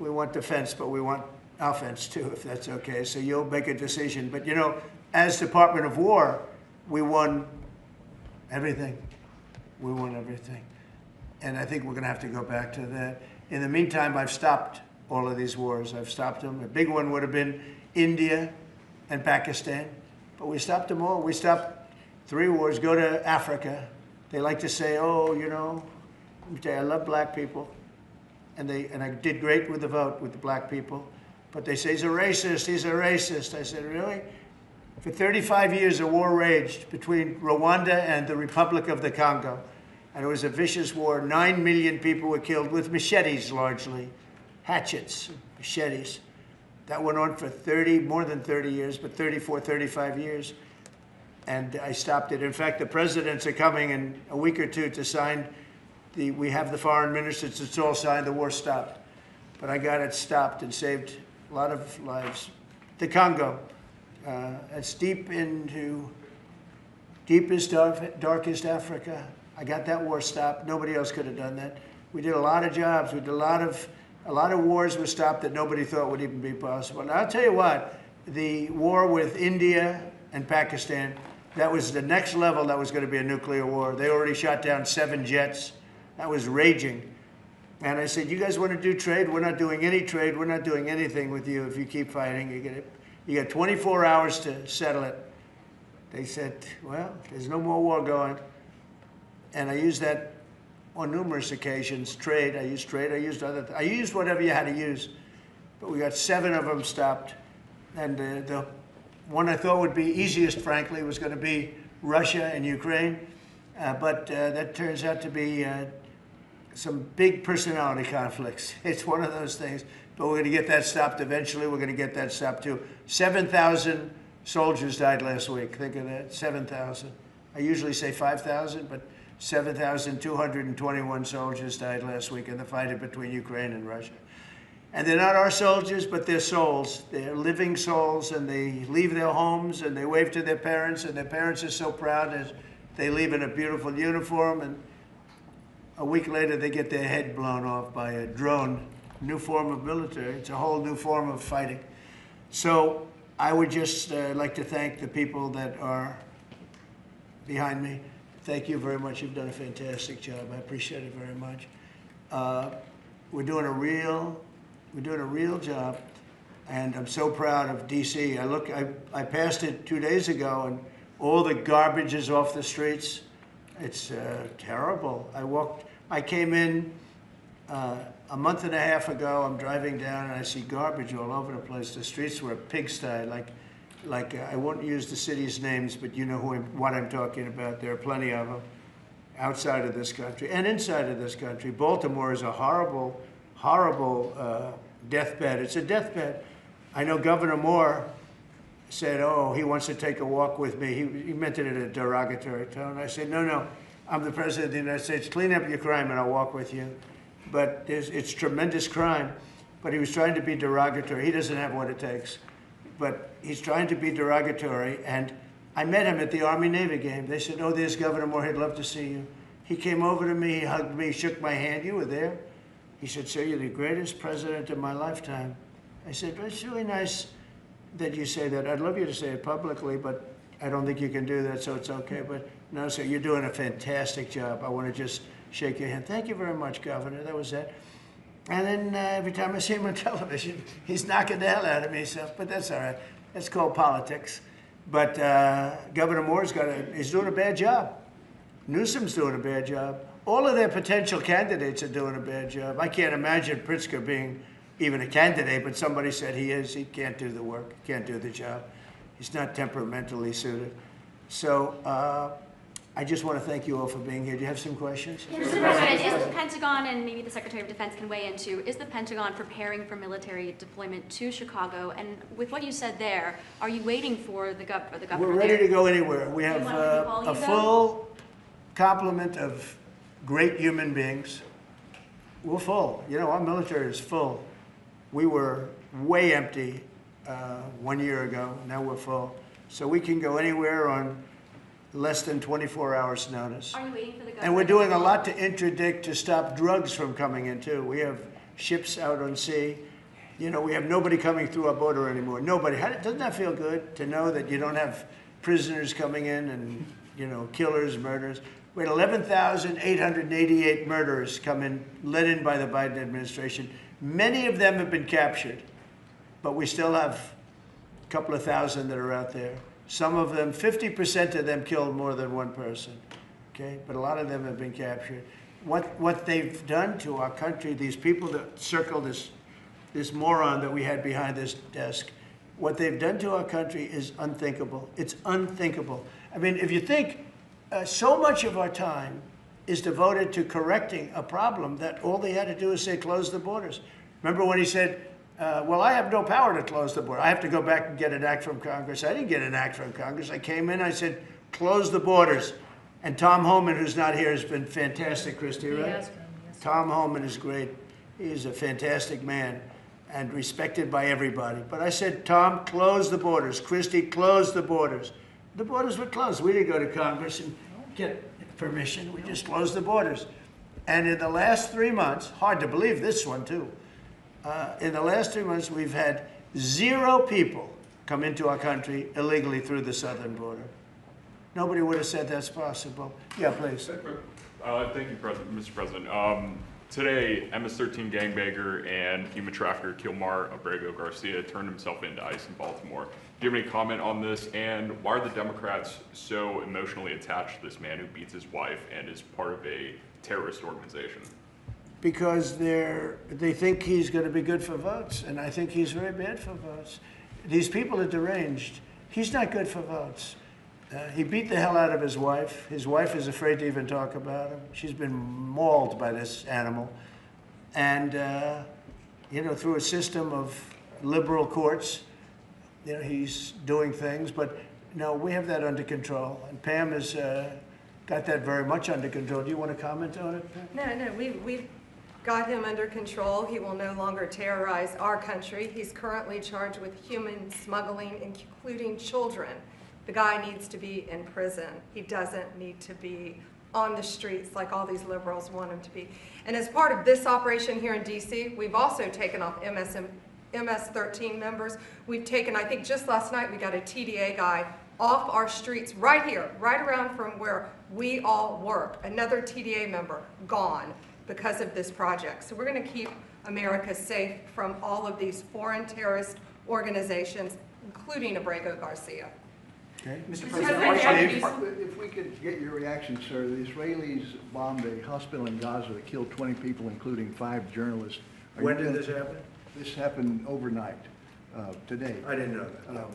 We want defense, but we want offense too, if that's okay. So you'll make a decision. But you know, as Department of War, we won everything. We won everything. And I think we're going to have to go back to that. In the meantime, I've stopped all of these wars. I've stopped them. A big one would have been India and Pakistan, but we stopped them all. We stopped 3 wars. Go to Africa. They like to say, oh, you know, let me tell you, I love black people. And I did great with the vote with the black people. But they say, he's a racist, he's a racist. I said, really? For 35 years, a war raged between Rwanda and the Republic of the Congo. And it was a vicious war. 9 million people were killed with machetes, largely. Hatchets, machetes. That went on for more than 30 years, but 34, 35 years. And I stopped it. In fact, the presidents are coming in a week or two to sign we have the foreign ministers, it's all signed, the war stopped. But I got it stopped and saved a lot of lives. The Congo, it's deepest, darkest Africa. I got that war stopped. Nobody else could have done that. We did a lot of jobs. We did a lot of wars were stopped that nobody thought would even be possible. And I'll tell you what, the war with India and Pakistan, that was the next level. That was going to be a nuclear war. They already shot down 7 jets. That was raging. And I said, you guys want to do trade? We're not doing any trade. We're not doing anything with you if you keep fighting. You got 24 hours to settle it. They said, well, there's no more war going. And I used that on numerous occasions. Trade, I used I used whatever you had to use. But we got 7 of them stopped. And the one I thought would be easiest, frankly, was going to be Russia and Ukraine. But that turns out to be some big personality conflicts. It's one of those things. But we're going to get that stopped eventually. We're going to get that stopped too. 7,000 soldiers died last week. Think of that, 7,000. I usually say 5,000, but 7,221 soldiers died last week in the fight between Ukraine and Russia. And they're not our soldiers, but they're souls. They're living souls, and they leave their homes, and they wave to their parents, and their parents are so proud as they leave in a beautiful uniform, and a week later they get their head blown off by a drone. New form of military. It's a whole new form of fighting. So I would just like to thank the people that are behind me. Thank you very much. You've done a fantastic job. I appreciate it very much. We're doing a real job, and I'm so proud of D.C. I passed it 2 days ago, and all the garbage is off the streets. It's terrible. I came in a month and a half ago. I'm driving down, and I see garbage all over the place. The streets were a pigsty, like I won't use the city's names, but you know what I'm talking about. There are plenty of them outside of this country and inside of this country. Baltimore is a horrible, horrible deathbed. It's a deathbed. I know Governor Moore said, oh, he wants to take a walk with me. He meant it in a derogatory tone. I said, no, I'm the President of the United States. Clean up your crime and I'll walk with you. But it's tremendous crime. But he was trying to be derogatory. He doesn't have what it takes. But he's trying to be derogatory. And I met him at the Army-Navy game. They said, oh, there's Governor Moore. He'd love to see you. He came over to me. He hugged me, shook my hand. You were there. He said, sir, you're the greatest president of my lifetime. I said, well, it's really nice that you say that. I'd love you to say it publicly, but I don't think you can do that, so it's okay. But no, sir, you're doing a fantastic job. I want to just shake your hand. Thank you very much, Governor. That was it. And then every time I see him on television, he's knocking the hell out of me. So, but that's all right. That's called politics. But Governor Moore's he's doing a bad job. Newsom's doing a bad job. All of their potential candidates are doing a bad job. I can't imagine Pritzker being even a candidate, but somebody said he is. He can't do the work, can't do the job. He's not temperamentally suited. So I just want to thank you all for being here. Do you have some questions? Mr. President, is the Pentagon, and maybe the Secretary of Defense can weigh in too, is the Pentagon preparing for military deployment to Chicago? And with what you said there, are you waiting for the governor We're ready there? to go anywhere. We Do you have want me to call you, a though? full complement of great human beings. We're full. You know, our military is full. We were way empty 1 year ago. Now we're full. So we can go anywhere on less than 24 hours notice. Are you waiting for the governor? And we're doing a lot to interdict to stop drugs from coming in too. We have ships out on sea. You know, we have nobody coming through our border anymore. Nobody. Doesn't that feel good to know that you don't have prisoners coming in and, you know, killers, murderers? We had 11,888 murderers come in, led in by the Biden administration. Many of them have been captured, but we still have a couple of thousand that are out there. Some of them, 50% of them killed more than one person, okay? But a lot of them have been captured. What they've done to our country, these people that circle this moron that we had behind this desk, what they've done to our country is unthinkable. It's unthinkable. I mean, if you think so much of our time is devoted to correcting a problem that all they had to do is say, close the borders. Remember when he said, well, I have no power to close the border. I have to go back and get an act from Congress. I didn't get an act from Congress. I came in, I said, close the borders. And Tom Homan, who's not here, has been fantastic, Christy, right? Yes. Tom Homan is great. He's a fantastic man and respected by everybody. But I said, Tom, close the borders. Christy, close the borders. The borders were closed. We didn't go to Congress and get permission. We just closed the borders. And in the last 3 months, hard to believe this one too, in the last 3 months, we've had 0 people come into our country illegally through the southern border. Nobody would have said that's possible. Yeah, please. Thank you, Mr. President. Today, MS-13 gangbanger and human trafficker Kilmar Abrego Garcia turned himself into ICE in Baltimore. Do you have any comment on this? And why are the Democrats so emotionally attached to this man who beats his wife and is part of a terrorist organization? Because they think he's going to be good for votes, and I think he's very bad for votes. These people are deranged. He's not good for votes. He beat the hell out of his wife. His wife is afraid to even talk about him. She's been mauled by this animal. And, you know, through a system of liberal courts, you know, he's doing things. But, no, we have that under control. And Pam has got that very much under control. Do you want to comment on it, Pam? No, we've got him under control. He will no longer terrorize our country. He's currently charged with human smuggling, including children. The guy needs to be in prison. He doesn't need to be on the streets like all these liberals want him to be. And as part of this operation here in D.C., we've also taken off MS-13 members. We've taken, I think just last night, we got a TDA guy off our streets right here, right around from where we all work. Another TDA member gone because of this project. So we're going to keep America safe from all of these foreign terrorist organizations, including Abrego Garcia. Okay. Mr. President, President, If we could get your reaction, sir. The Israelis bombed a hospital in Gaza that killed 20 people, including 5 journalists. When did this happen? This happened overnight, today. I didn't know that. No.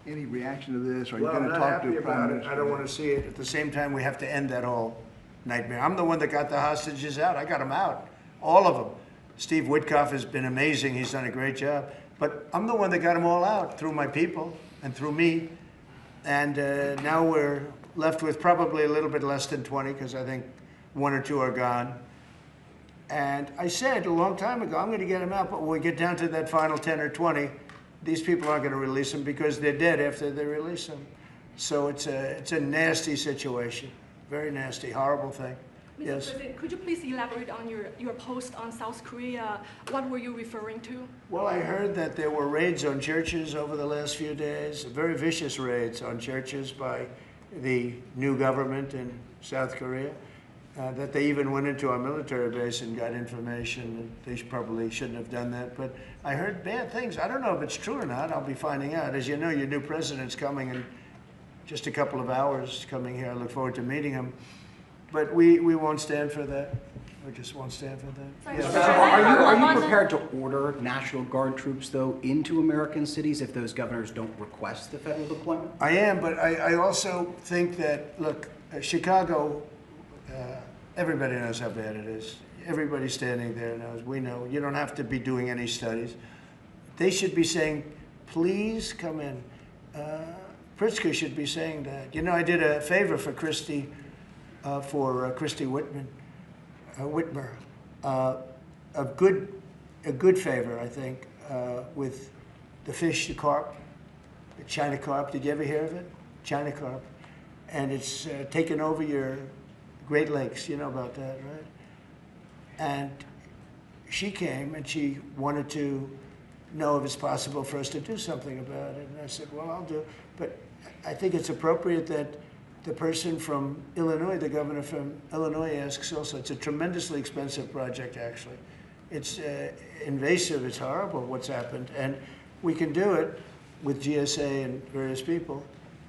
Any reaction to this? Are you Well, going I'm to not talk happy to about it. I don't want to see it. At the same time, we have to end that whole nightmare. I'm the one that got the hostages out. I got them out, all of them. Steve Witkoff has been amazing. He's done a great job. But I'm the one that got them all out through my people and through me. And now we're left with probably a little bit less than 20 because I think 1 or 2 are gone. And I said a long time ago, I'm going to get them out, but when we get down to that final 10 or 20, these people aren't going to release them because they're dead after they release them. So it's a nasty situation, very nasty, horrible thing. Mr. Yes. President, could you please elaborate on your post on South Korea? What were you referring to? Well, I heard that there were raids on churches over the last few days, very vicious raids on churches by the new government in South Korea, that they even went into our military base and got information. They probably shouldn't have done that, but I heard bad things. I don't know if it's true or not. I'll be finding out. As you know, your new president's coming in just a couple of hours, coming here. I look forward to meeting him. But we won't stand for that. or just won't stand for that. Sorry, Yes. Mr. So President, are on you the- prepared to order National Guard troops, though, into American cities if those governors don't request the federal deployment? I am, but I also think that, look, Chicago, everybody knows how bad it is. Everybody standing there knows. We know. You don't have to be doing any studies. They should be saying, please come in. Pritzker should be saying that. You know, I did a favor for Christy Whitmer, a good favor, I think, with the fish, the carp, the China carp. Did you ever hear of it? China carp. And it's taken over your Great Lakes. You know about that, right? And she came and she wanted to know if it's possible for us to do something about it. And I said, well, I'll do it. But I think it's appropriate that the person from Illinois, the governor from Illinois, asks also. It's a tremendously expensive project, actually. It's invasive. It's horrible what's happened. And we can do it with GSA and various people.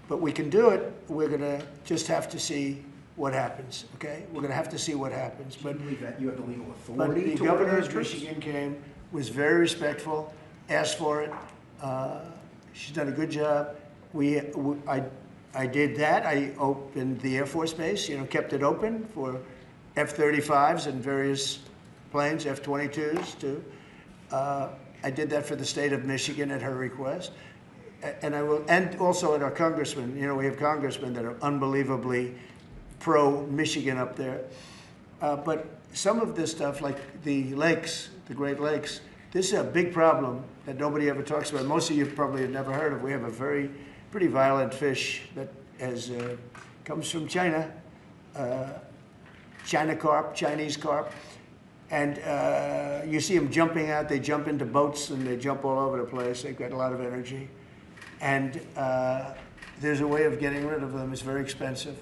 But we can do it. We're going to just have to see what happens, okay? We're going to have to see what happens. Do you believe that you have the legal But authority the to order governor those of troops? Michigan came, was very respectful, asked for it. She's done a good job. I did that. I opened the Air Force Base, you know, kept it open for F-35s and various planes, F-22s too. I did that for the state of Michigan at her request. And I will, and also at our congressmen. You know, we have congressmen that are unbelievably pro-Michigan up there. But some of this stuff, like the lakes, the Great Lakes, this is a big problem that nobody ever talks about. Most of you probably have never heard of. We have a pretty violent fish that comes from China, China carp, Chinese carp. And you see them jumping out. They jump into boats and they jump all over the place. They've got a lot of energy. And there's a way of getting rid of them. It's very expensive.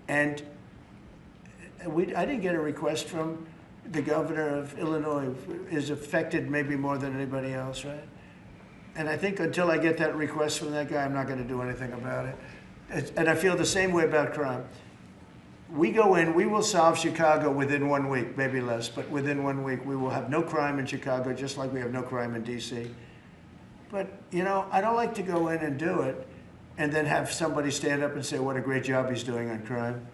And I didn't get a request from the governor of Illinois, is affected maybe more than anybody else, right? And I think until I get that request from that guy, I'm not going to do anything about it. And I feel the same way about crime. We go in, we will solve Chicago within 1 week, maybe less, but within 1 week, we will have no crime in Chicago, just like we have no crime in D.C. But, you know, I don't like to go in and do it and then have somebody stand up and say what a great job he's doing on crime.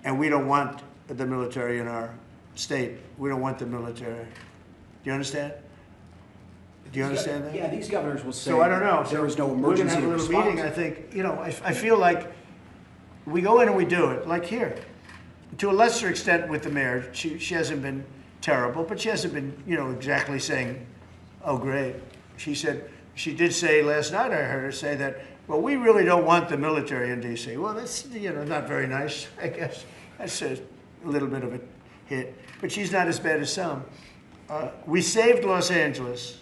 And we don't want the military in our state. We don't want the military. Do you understand? Do you understand that? Yeah, these governors will say So I don't know. there was no We're going to emergency have a little response. meeting, I think. You know, I feel like we go in and we do it, like here. To a lesser extent with the mayor. She hasn't been terrible, but she hasn't been, you know, exactly saying, oh, great. She did say last night, I heard her say that, well, we really don't want the military in D.C. Well, that's, you know, not very nice, I guess. That's a little bit of a hit. But she's not as bad as some. We saved Los Angeles,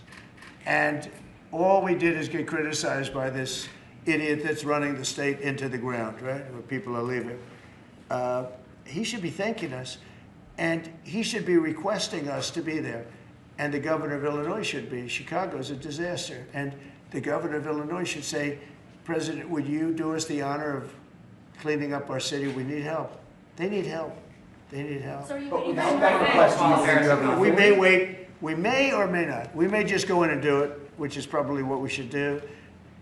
and all we did is get criticized by this idiot that's running the state into the ground, right, where people are leaving. He should be thanking us, and he should be requesting us to be there. And the governor of Illinois should be. Chicago's a disaster. And the governor of Illinois should say, President, would you do us the honor of cleaning up our city? We need help. They need help. They need help. So are you But waiting without for that request, do you think you have the We authority? may wait. We may or may not. We may just go in and do it, which is probably what we should do.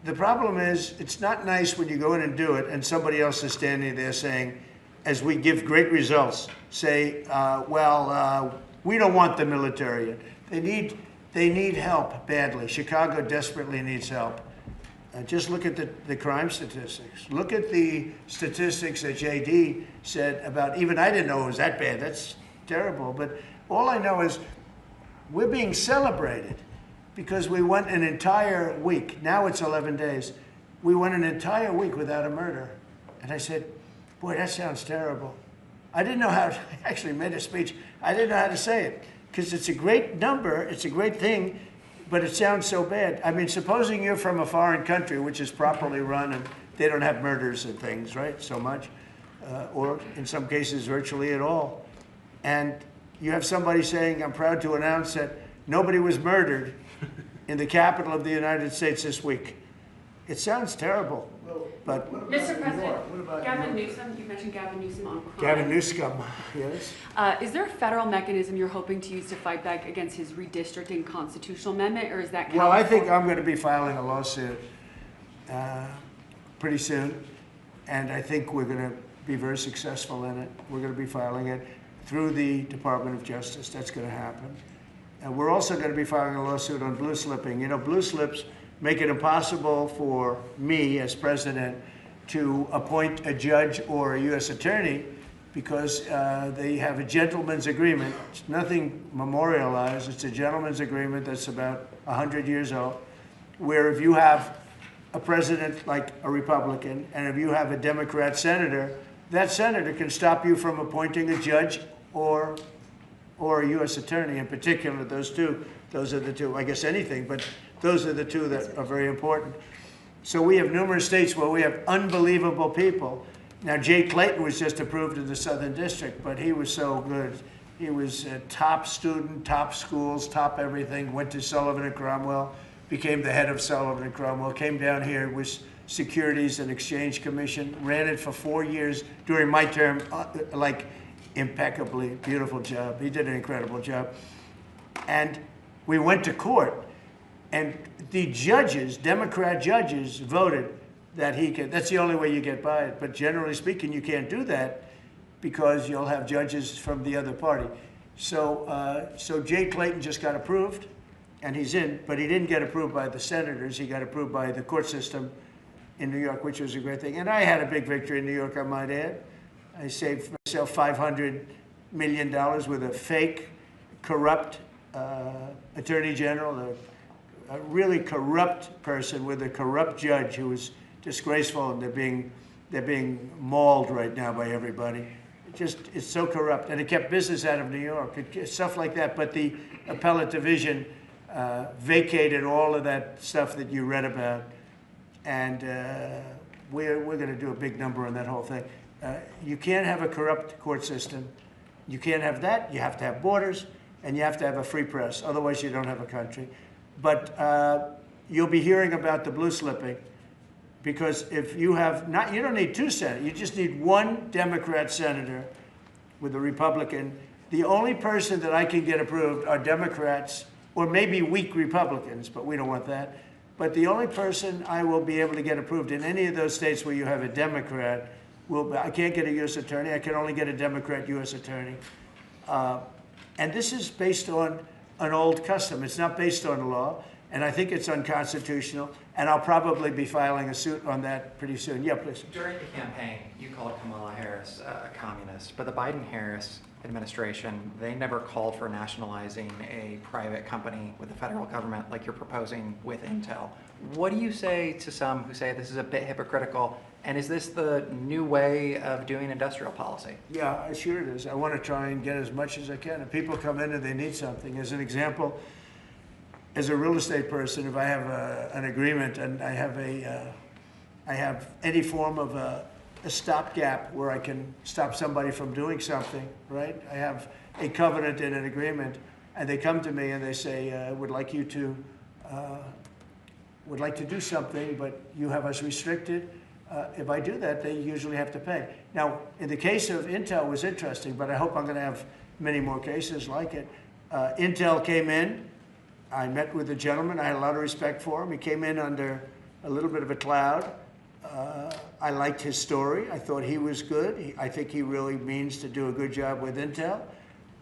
The problem is, it's not nice when you go in and do it and somebody else is standing there saying, as we give great results, say, we don't want the military. They need help badly. Chicago desperately needs help. Just look at the crime statistics. Look at the statistics that JD said about, even I didn't know it was that bad. That's terrible. But all I know is we're being celebrated because we went an entire week. Now it's 11 days. We went an entire week without a murder. And I said, boy, that sounds terrible. I didn't know how to, I actually made a speech. I didn't know how to say it because it's a great number. It's a great thing. But it sounds so bad. I mean, supposing you're from a foreign country, which is properly run, and they don't have murders and things, right, so much, or in some cases virtually at all. And you have somebody saying, I'm proud to announce that nobody was murdered in the capital of the United States this week. It sounds terrible. But Mr. President, What about Gavin New York? Newsom, you mentioned Gavin Newsom on crime. Gavin Newsom, yes. Is there a federal mechanism you're hoping to use to fight back against his redistricting constitutional amendment, or is that Well, I think California? I'm going to be filing a lawsuit pretty soon, and I think we're going to be very successful in it. We're going to be filing it through the Department of Justice. That's going to happen. And we're also going to be filing a lawsuit on blue slipping. You know, blue slips make it impossible for me as president to appoint a judge or a U.S. attorney because they have a gentleman's agreement. It's nothing memorialized. It's a gentleman's agreement that's about 100 years old, where if you have a president like a Republican and if you have a Democrat senator, that senator can stop you from appointing a judge or a U.S. attorney. In particular, those are the two, I guess anything, but those are the two that are very important. So we have numerous states where we have unbelievable people. Now, Jay Clayton was just approved in the Southern District, but he was so good. He was a top student, top schools, top everything, went to Sullivan and Cromwell, became the head of Sullivan and Cromwell, came down here, was Securities and Exchange Commission, ran it for 4 years during my term, like impeccably, beautiful job. He did an incredible job. And we went to court, and the judges, Democrat judges, voted that he could. That's the only way you get by it. But generally speaking, you can't do that because you'll have judges from the other party. So Jay Clayton just got approved, and he's in, but he didn't get approved by the senators. He got approved by the court system in New York, which was a great thing. And I had a big victory in New York, I might add. I saved myself $500 million with a fake, corrupt attorney general, a really corrupt person with a corrupt judge who was disgraceful, and they're being mauled right now by everybody. It's so corrupt, and it kept business out of New York, stuff like that. But the appellate division vacated all of that stuff that you read about, and we're going to do a big number on that whole thing. You can't have a corrupt court system. You can't have that. You have to have borders, and you have to have a free press. Otherwise, you don't have a country. But you'll be hearing about the blue slipping, because if you have not, you don't need two senators. You just need one Democrat senator with a Republican. The only person that I can get approved are Democrats, or maybe weak Republicans, but we don't want that. But the only person I will be able to get approved in any of those states where you have a Democrat I can't get a U.S. attorney. I can only get a Democrat U.S. attorney. And this is based on an old custom. It's not based on law, and I think it's unconstitutional, and I'll probably be filing a suit on that pretty soon. Yeah, please. During the campaign, you called Kamala Harris a communist, but the Biden-Harris administration, they never called for nationalizing a private company with the federal government like you're proposing with Intel. What do you say to some who say this is a bit hypocritical, and is this the new way of doing industrial policy? Yeah, sure it is. I want to try and get as much as I can. If people come in and they need something, as an example, as a real estate person, if I have an agreement and I have any form of a stopgap where I can stop somebody from doing something, right? I have a covenant in an agreement, and they come to me and they say, would like to do something, but you have us restricted. If I do that, they usually have to pay. Now, in the case of Intel, it was interesting, but I hope I'm going to have many more cases like it. Intel came in. I met with the gentleman. I had a lot of respect for him. He came in under a little bit of a cloud. I liked his story. I thought he was good. I think he really means to do a good job with Intel.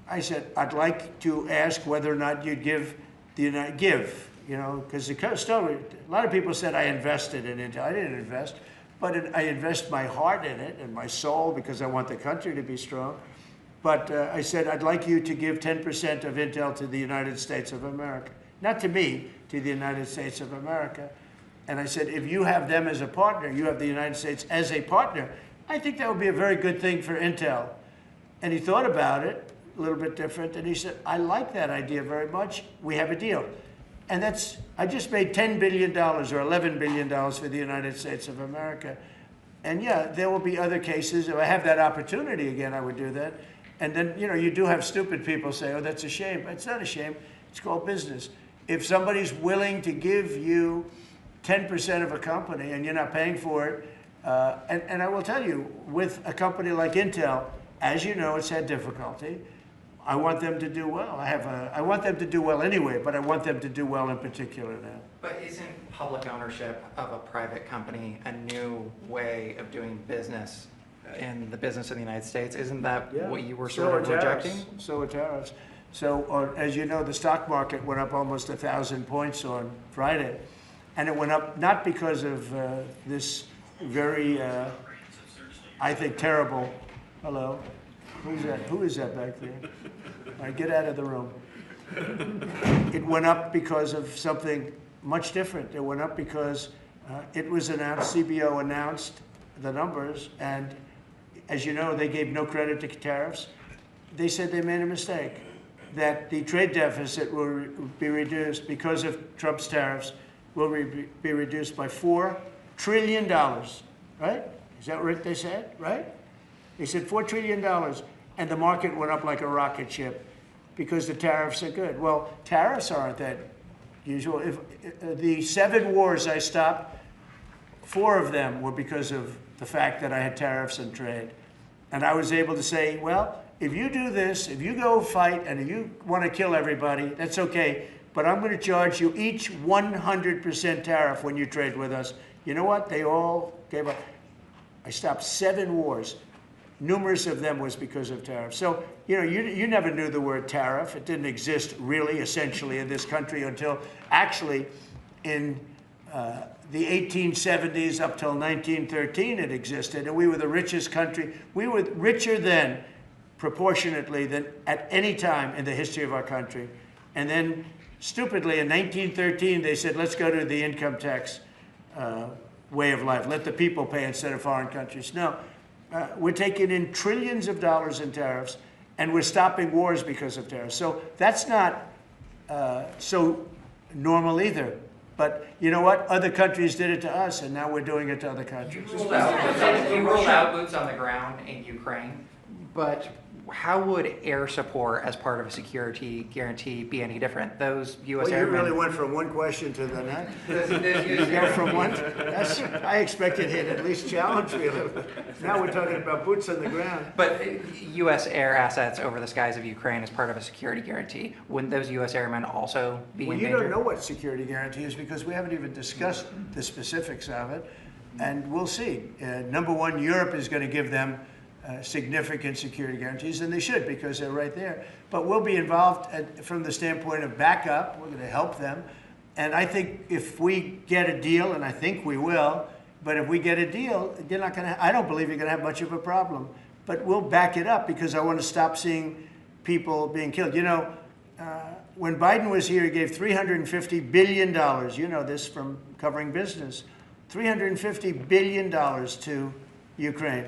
I said, I'd like to ask whether or not you'd give, you know, because the story, a lot of people said I invested in Intel. I didn't invest, but I invest my heart in it and my soul because I want the country to be strong. But I said, I'd like you to give 10% of Intel to the United States of America. Not to me, to the United States of America. And I said, if you have them as a partner, you have the United States as a partner, I think that would be a very good thing for Intel. And he thought about it, a little bit different, and he said, I like that idea very much. We have a deal. And I just made $10 billion or $11 billion for the United States of America. And yeah, there will be other cases. If I have that opportunity again, I would do that. And then, you know, you do have stupid people say, oh, that's a shame. It's not a shame. It's called business. If somebody's willing to give you 10% of a company and you're not paying for it. And I will tell you, with a company like Intel, as you know, it's had difficulty. I want them to do well. I want them to do well anyway, but I want them to do well in particular now. But isn't public ownership of a private company a new way of doing business in the business of the United States? Isn't that what you were sort of rejecting? So are tariffs. So as you know, the stock market went up almost 1,000 points on Friday. And it went up not because of this very, I think, terrible, hello? Who's that? Who is that back there? All right, get out of the room. It went up because of something much different. It went up because it was announced, CBO announced the numbers, and as you know, they gave no credit to tariffs. They said they made a mistake, that the trade deficit will be reduced because of Trump's tariffs, will be reduced by $4 trillion, right? Is that what they said, right? They said $4 trillion, and the market went up like a rocket ship because the tariffs are good. Well, tariffs aren't that usual. If the 7 wars I stopped, 4 of them were because of the fact that I had tariffs and trade. And I was able to say, well, if you do this, if you go fight, and if you want to kill everybody, that's okay, but I'm going to charge you each 100% tariff when you trade with us. You know what? They all gave up. I stopped 7 wars. Numerous of them was because of tariffs. So, you know, you never knew the word tariff. It didn't exist really, essentially, in this country until actually in the 1870s up till 1913 it existed. And we were the richest country. We were richer then, proportionately, than at any time in the history of our country. And then, stupidly, in 1913, they said, let's go to the income tax way of life. Let the people pay instead of foreign countries. No. We're taking in trillions of dollars in tariffs, and we're stopping wars because of tariffs. So that's not so normal either. But you know what? Other countries did it to us, and now we're doing it to other countries. You ruled out boots on the ground in Ukraine, but how would air support as part of a security guarantee be any different? Those U.S. Well, you airmen... really went from one question to the next. You go from one. I expected he'd at least challenge me a little bit. Now we're talking about boots on the ground. But U.S. air assets over the skies of Ukraine as part of a security guarantee, wouldn't those U.S. airmen also be in danger? Well, you don't know what security guarantee is because we haven't even discussed the specifics of it, and we'll see. Number one, Europe is going to give them significant security guarantees, and they should because they're right there. But we'll be involved from the standpoint of backup. We're going to help them. And I think if we get a deal, and I think we will, but if we get a deal, they're not going to, I don't believe you're going to have much of a problem. But we'll back it up because I want to stop seeing people being killed. You know, when Biden was here, he gave $350 billion. You know this from covering business. $350 billion to Ukraine.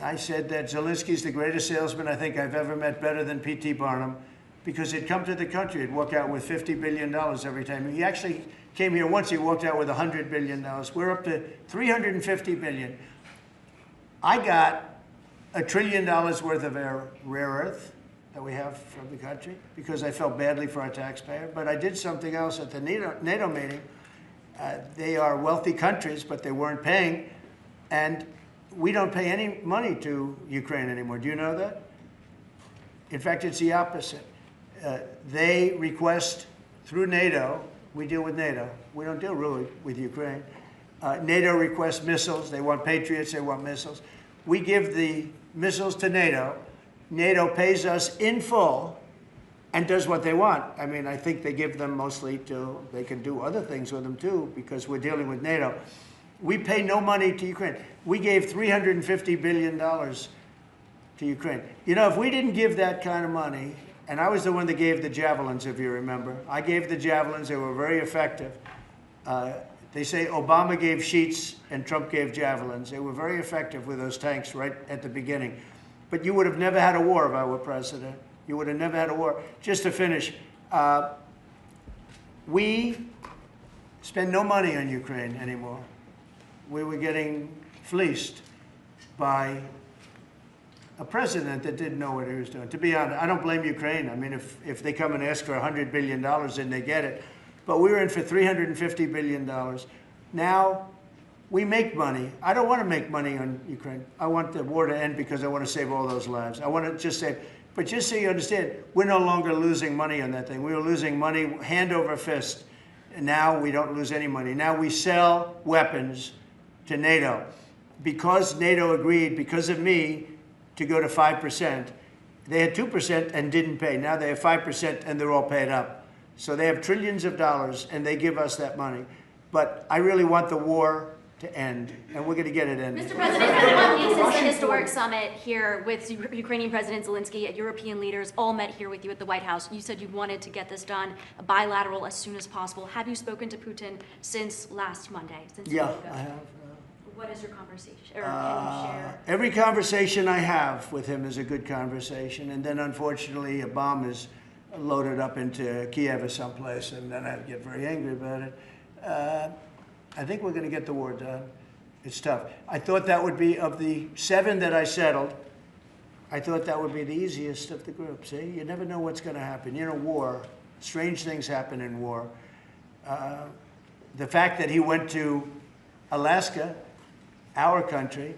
I said that Zelensky's the greatest salesman I think I've ever met, better than P.T. Barnum, because he'd come to the country, he'd walk out with $50 billion every time. He actually came here once, he walked out with $100 billion. We're up to $350 billion. I got $1 trillion worth of rare earth that we have from the country because I felt badly for our taxpayer. But I did something else at the NATO meeting. They are wealthy countries, but they weren't paying. And we don't pay any money to Ukraine anymore. Do you know that? In fact, it's the opposite. They request through NATO, we deal with NATO. We don't deal really with Ukraine. NATO requests missiles. They want Patriots. They want missiles. We give the missiles to NATO. NATO pays us in full and does what they want. I mean, I think they give them mostly to, they can do other things with them too because we're dealing with NATO. We pay no money to Ukraine. We gave $350 billion to Ukraine. You know, if we didn't give that kind of money, and I was the one that gave the javelins, if you remember. I gave the javelins. They were very effective. They say Obama gave sheets and Trump gave javelins. They were very effective with those tanks right at the beginning. But you would have never had a war if I were president. You would have never had a war. Just to finish, we spend no money on Ukraine anymore. We were getting fleeced by a president that didn't know what he was doing. To be honest, I don't blame Ukraine. I mean, if they come and ask for $100 billion, then they get it. But we were in for $350 billion. Now, we make money. I don't want to make money on Ukraine. I want the war to end because I want to save all those lives. I want to just save, but just so you understand, we're no longer losing money on that thing. We were losing money hand over fist. And now we don't lose any money. Now we sell weapons to NATO. Because NATO agreed, because of me, to go to 5%. They had 2% and didn't pay. Now they have 5% and they're all paid up. So they have trillions of dollars and they give us that money. But I really want the war to end, and we're going to get it ended. Mr. President, it's been 1 week since the historic summit here with Ukrainian President Zelensky. European leaders all met here with you at the White House. You said you wanted to get this done bilateral as soon as possible. Have you spoken to Putin since last Monday? Yeah, I have. What is your conversation? Or can you share? Every conversation I have with him is a good conversation, and then unfortunately a bomb is loaded up into Kiev or someplace, and then I get very angry about it. I think we're going to get the war done. It's tough. I thought that would be, of the 7 that I settled, I thought that would be the easiest of the group. See, you never know what's going to happen. You know, war, strange things happen in war. The fact that he went to Alaska, our country,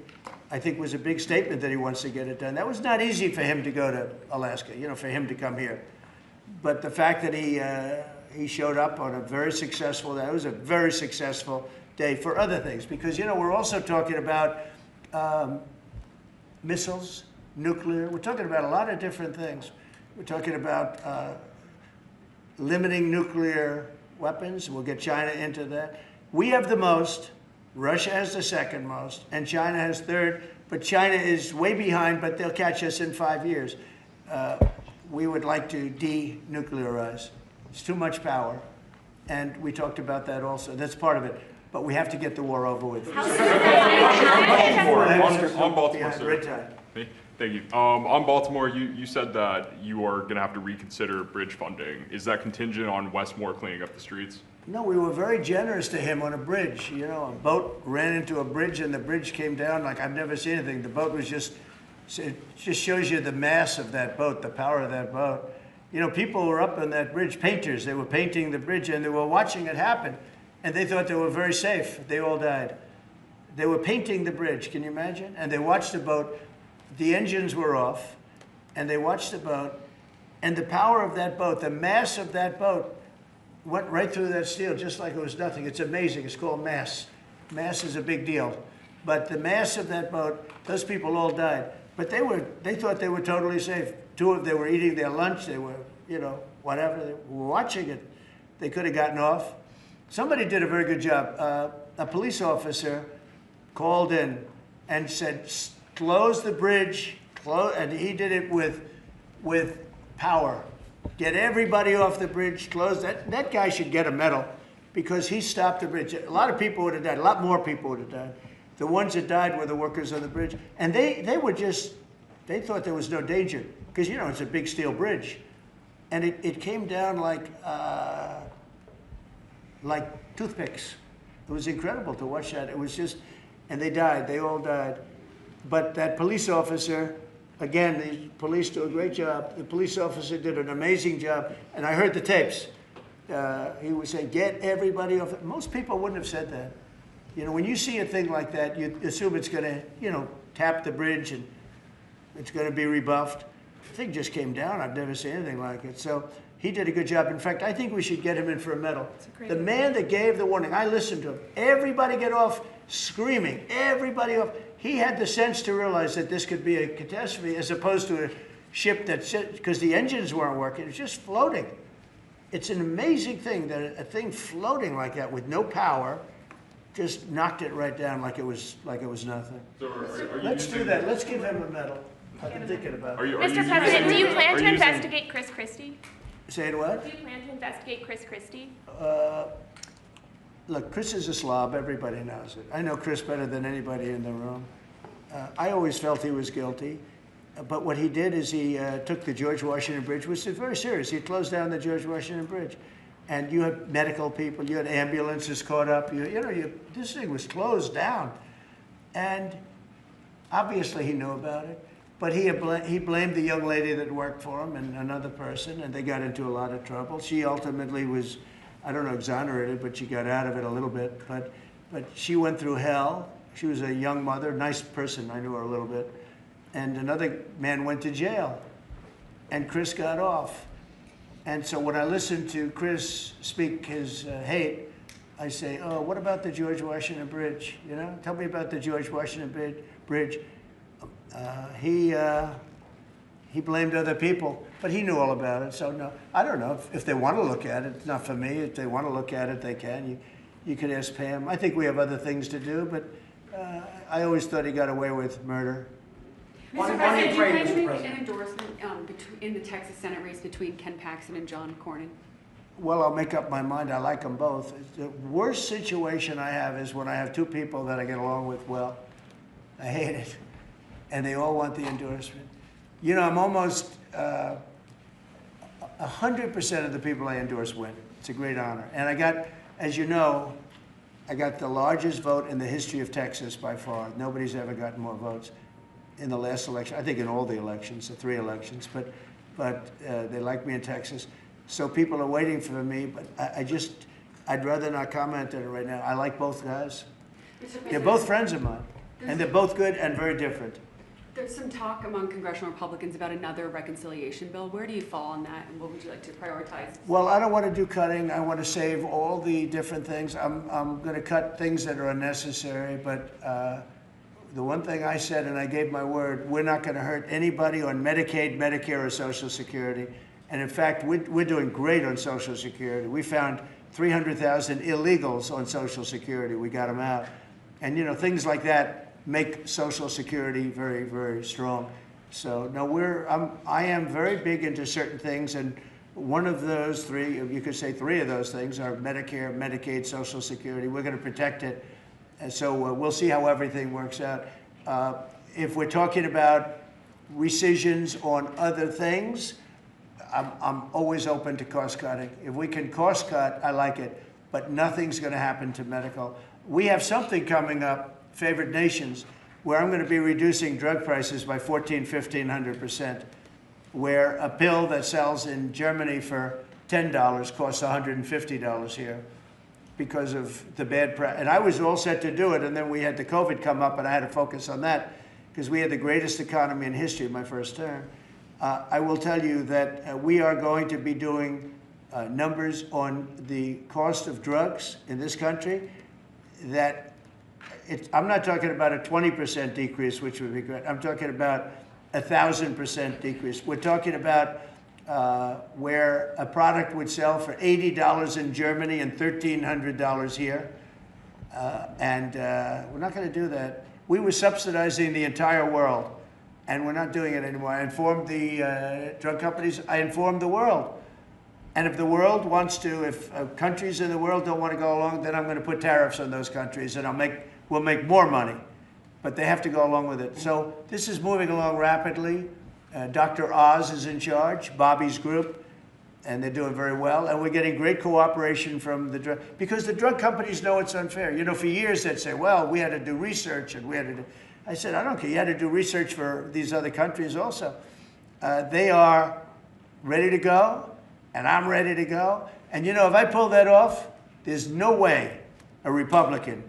I think was a big statement that he wants to get it done. That was not easy for him to go to Alaska, you know, for him to come here. But the fact that he showed up on a very successful day, it was a very successful day for other things. Because, you know, we're also talking about missiles, nuclear. We're talking about a lot of different things. We're talking about limiting nuclear weapons. We'll get China into that. We have the most. Russia has the second most, and China has third, but China is way behind, but they'll catch us in 5 years. We would like to denuclearize. It's too much power, and we talked about that also. That's part of it, but we have to get the war over with. On Baltimore, sir. Thank you. On Baltimore, you said that you are going to have to reconsider bridge funding. Is that contingent on Westmore cleaning up the streets? No, we were very generous to him on a bridge. You know, a boat ran into a bridge and the bridge came down like I've never seen anything. The boat was just, it just shows you the mass of that boat, the power of that boat. You know, people were up on that bridge, painters, they were painting the bridge and they were watching it happen and they thought they were very safe. They all died. They were painting the bridge, can you imagine? And they watched the boat, the engines were off and they watched the boat and the power of that boat, the mass of that boat went right through that steel just like it was nothing. It's amazing. It's called mass. Mass is a big deal. But the mass of that boat, those people all died. But they thought they were totally safe. 2 of them were eating their lunch. They were, you know, whatever. They were watching it. They could have gotten off. Somebody did a very good job. A police officer called in and said, close the bridge. And he did it with power. Get everybody off the bridge, close that. That guy should get a medal because he stopped the bridge. A lot of people would have died. A lot more people would have died. The ones that died were the workers on the bridge. And they were just, they thought there was no danger because, you know, it's a big steel bridge. And it came down like toothpicks. It was incredible to watch that. It was just, and they died. They all died. But that police officer, again, the police do a great job. The police officer did an amazing job. And I heard the tapes. He was saying, get everybody off. Most people wouldn't have said that. You know, when you see a thing like that, you assume it's going to, you know, tap the bridge and it's going to be rebuffed. The thing just came down. I've never seen anything like it. So he did a good job. In fact, I think we should get him in for a medal. The man that gave the warning, I listened to him. Everybody get off screaming. Everybody off. He had the sense to realize that this could be a catastrophe as opposed to a ship that, because the engines weren't working, it was just floating. It's an amazing thing that a thing floating like that with no power just knocked it right down like it was nothing. So Let's do that. Let's give him a medal. I've been thinking about it. Mr. President, do you plan to investigate Chris Christie? Say it what? Do you plan to investigate Chris Christie? Look, Chris is a slob. Everybody knows it. I know Chris better than anybody in the room. I always felt he was guilty. But what he did is he took the George Washington Bridge, which is very serious. He closed down the George Washington Bridge. And you had medical people, you had ambulances caught up. This thing was closed down. And obviously he knew about it. But he blamed the young lady that worked for him and another person, and they got into a lot of trouble. She ultimately was, I don't know, exonerated, but she got out of it a little bit. But but she went through hell. She was a young mother, nice person. I knew her a little bit. And another man went to jail, and Chris got off. And so when I listen to Chris speak his hate, I say, oh, what about the George Washington Bridge? You know, tell me about the George Washington Bridge. He blamed other people, but he knew all about it. So no, I don't know if they want to look at it. It's not for me. If they want to look at it, they can. You could ask Pam. I think we have other things to do, but I always thought he got away with murder. Mr. President, do you plan to make an endorsement in the Texas Senate race between Ken Paxton and John Cornyn? Well, I'll make up my mind. I like them both. The worst situation I have is when I have two people that I get along with well. I hate it. And they all want the endorsement. You know, I'm almost 100% of the people I endorse win. It's a great honor. And I got, as you know, I got the largest vote in the history of Texas by far. Nobody's ever gotten more votes in the last election. I think in all the elections, the 3 elections, but they like me in Texas. So people are waiting for me, but I'd rather not comment on it right now. I like both guys. They're both friends of mine, and they're both good and very different. There's some talk among congressional Republicans about another reconciliation bill. Where do you fall on that, and what would you like to prioritize? Well, I don't want to do cutting. I want to save all the different things. I'm going to cut things that are unnecessary, but the one thing I said, and I gave my word, we're not going to hurt anybody on Medicaid, Medicare, or Social Security. And in fact, we're doing great on Social Security. We found 300,000 illegals on Social Security. We got them out. And, you know, things like that make Social Security very, very strong. So, no, I am very big into certain things, and one of those 3, you could say 3 of those things are Medicare, Medicaid, Social Security. We're going to protect it. And so we'll see how everything works out. If we're talking about rescissions on other things, I'm always open to cost cutting. If we can cost cut, I like it, but nothing's going to happen to medical. We have something coming up, favored nations, where I'm going to be reducing drug prices by 1,500% where a pill that sells in Germany for $10 costs $150 here because of the bad price. And I was all set to do it, and then we had the COVID come up, and I had to focus on that because we had the greatest economy in history my first term. I will tell you that we are going to be doing numbers on the cost of drugs in this country that I'm not talking about a 20% decrease, which would be great. I'm talking about 1,000% decrease. We're talking about where a product would sell for $80 in Germany and $1,300 here. We're not going to do that. We were subsidizing the entire world, and we're not doing it anymore. I informed the drug companies. I informed the world. And if the world wants to, if countries in the world don't want to go along, then I'm going to put tariffs on those countries, and we'll make more money. But they have to go along with it. So this is moving along rapidly. Dr. Oz is in charge, Bobby's group, and they're doing very well. And we're getting great cooperation from the drug, because the drug companies know it's unfair. You know, for years they'd say, well, we had to do research, and we had to do. I said, I don't care. You had to do research for these other countries also. They are ready to go, and I'm ready to go. And you know, if I pull that off, there's no way a Republican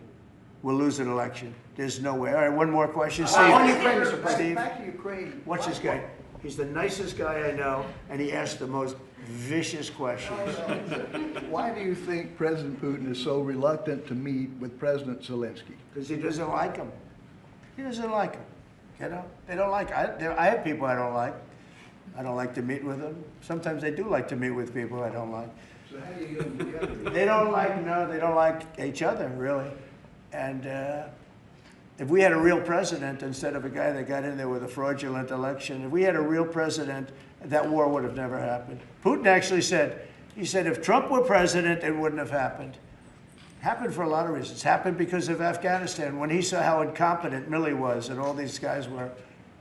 will lose an election. There's no way. All right, one more question. Steve. On Ukraine, Mr. President. Steve. Back to Ukraine. Watch this guy. He's the nicest guy I know, and he asks the most vicious questions. Why do you think President Putin is so reluctant to meet with President Zelensky? Because he doesn't like him. He doesn't like him. You know, they don't like. I have people I don't like. I don't like to meet with them. Sometimes I do like to meet with people I don't like. So how do you get them together? They don't like each other, really. And if we had a real president instead of a guy that got in there with a fraudulent election, if we had a real president, that war would have never happened. Putin actually said, he said, if Trump were president, it wouldn't have happened. Happened for a lot of reasons. Happened because of Afghanistan. When he saw how incompetent Milley was and all these guys were,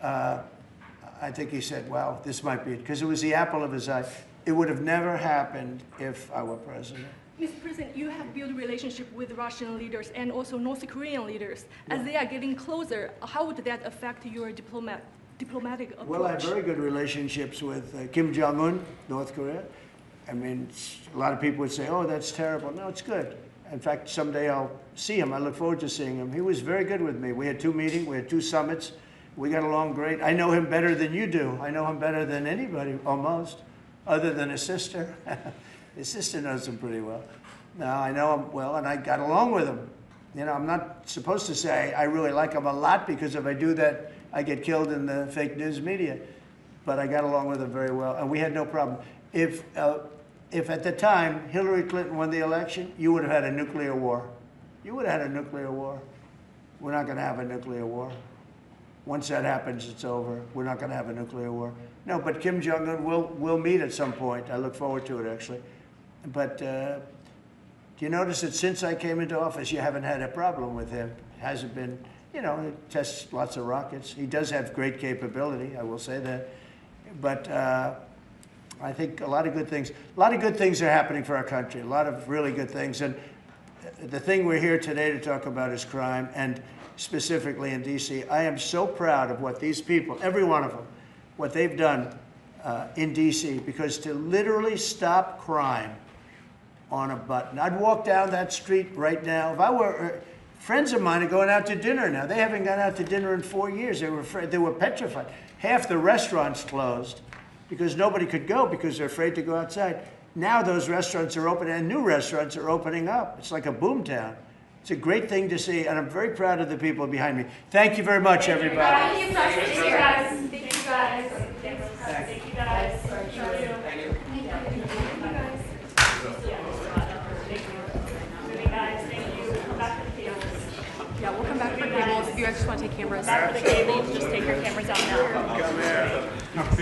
I think he said, wow, this might be it. Because it was the apple of his eye. It would have never happened if I were president. Mr. President, you have built a relationship with Russian leaders and also North Korean leaders. As they are getting closer, how would that affect your diplomatic approach? Well, I have very good relationships with Kim Jong-un, North Korea. I mean, a lot of people would say, oh, that's terrible. No, it's good. In fact, someday I'll see him. I look forward to seeing him. He was very good with me. We had 2 meetings. We had 2 summits. We got along great. I know him better than you do. I know him better than anybody, almost, other than his sister. His sister knows him pretty well. Now, I know him well, and I got along with him. You know, I'm not supposed to say I really like him a lot, because if I do that, I get killed in the fake news media. But I got along with him very well, and we had no problem. If at the time Hillary Clinton won the election, you would have had a nuclear war. You would have had a nuclear war. We're not going to have a nuclear war. Once that happens, it's over. We're not going to have a nuclear war. No, but Kim Jong-un will meet at some point. I look forward to it, actually. But do you notice that since I came into office, you haven't had a problem with him? Hasn't been, you know, he tests lots of rockets. He does have great capability, I will say that. But I think a lot of good things are happening for our country, a lot of really good things. And the thing we're here today to talk about is crime, and specifically in D.C. I am so proud of what these people, every one of them, what they've done in D.C., because to literally stop crime on a button. I'd walk down that street right now. If I were, friends of mine are going out to dinner now. They haven't gone out to dinner in 4 years. They were afraid, they were petrified. Half the restaurants closed because nobody could go because they're afraid to go outside. Now those restaurants are open, and new restaurants are opening up. It's like a boom town. It's a great thing to see, and I'm very proud of the people behind me. Thank you very much, everybody. Thank you, guys. Thank you, guys. Thank you, guys. Thank you, guys. Thank you. Yeah, we'll come back for cables. If you guys just want to take cameras. Back for the cables, just take your cameras out now. Come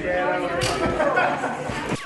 here.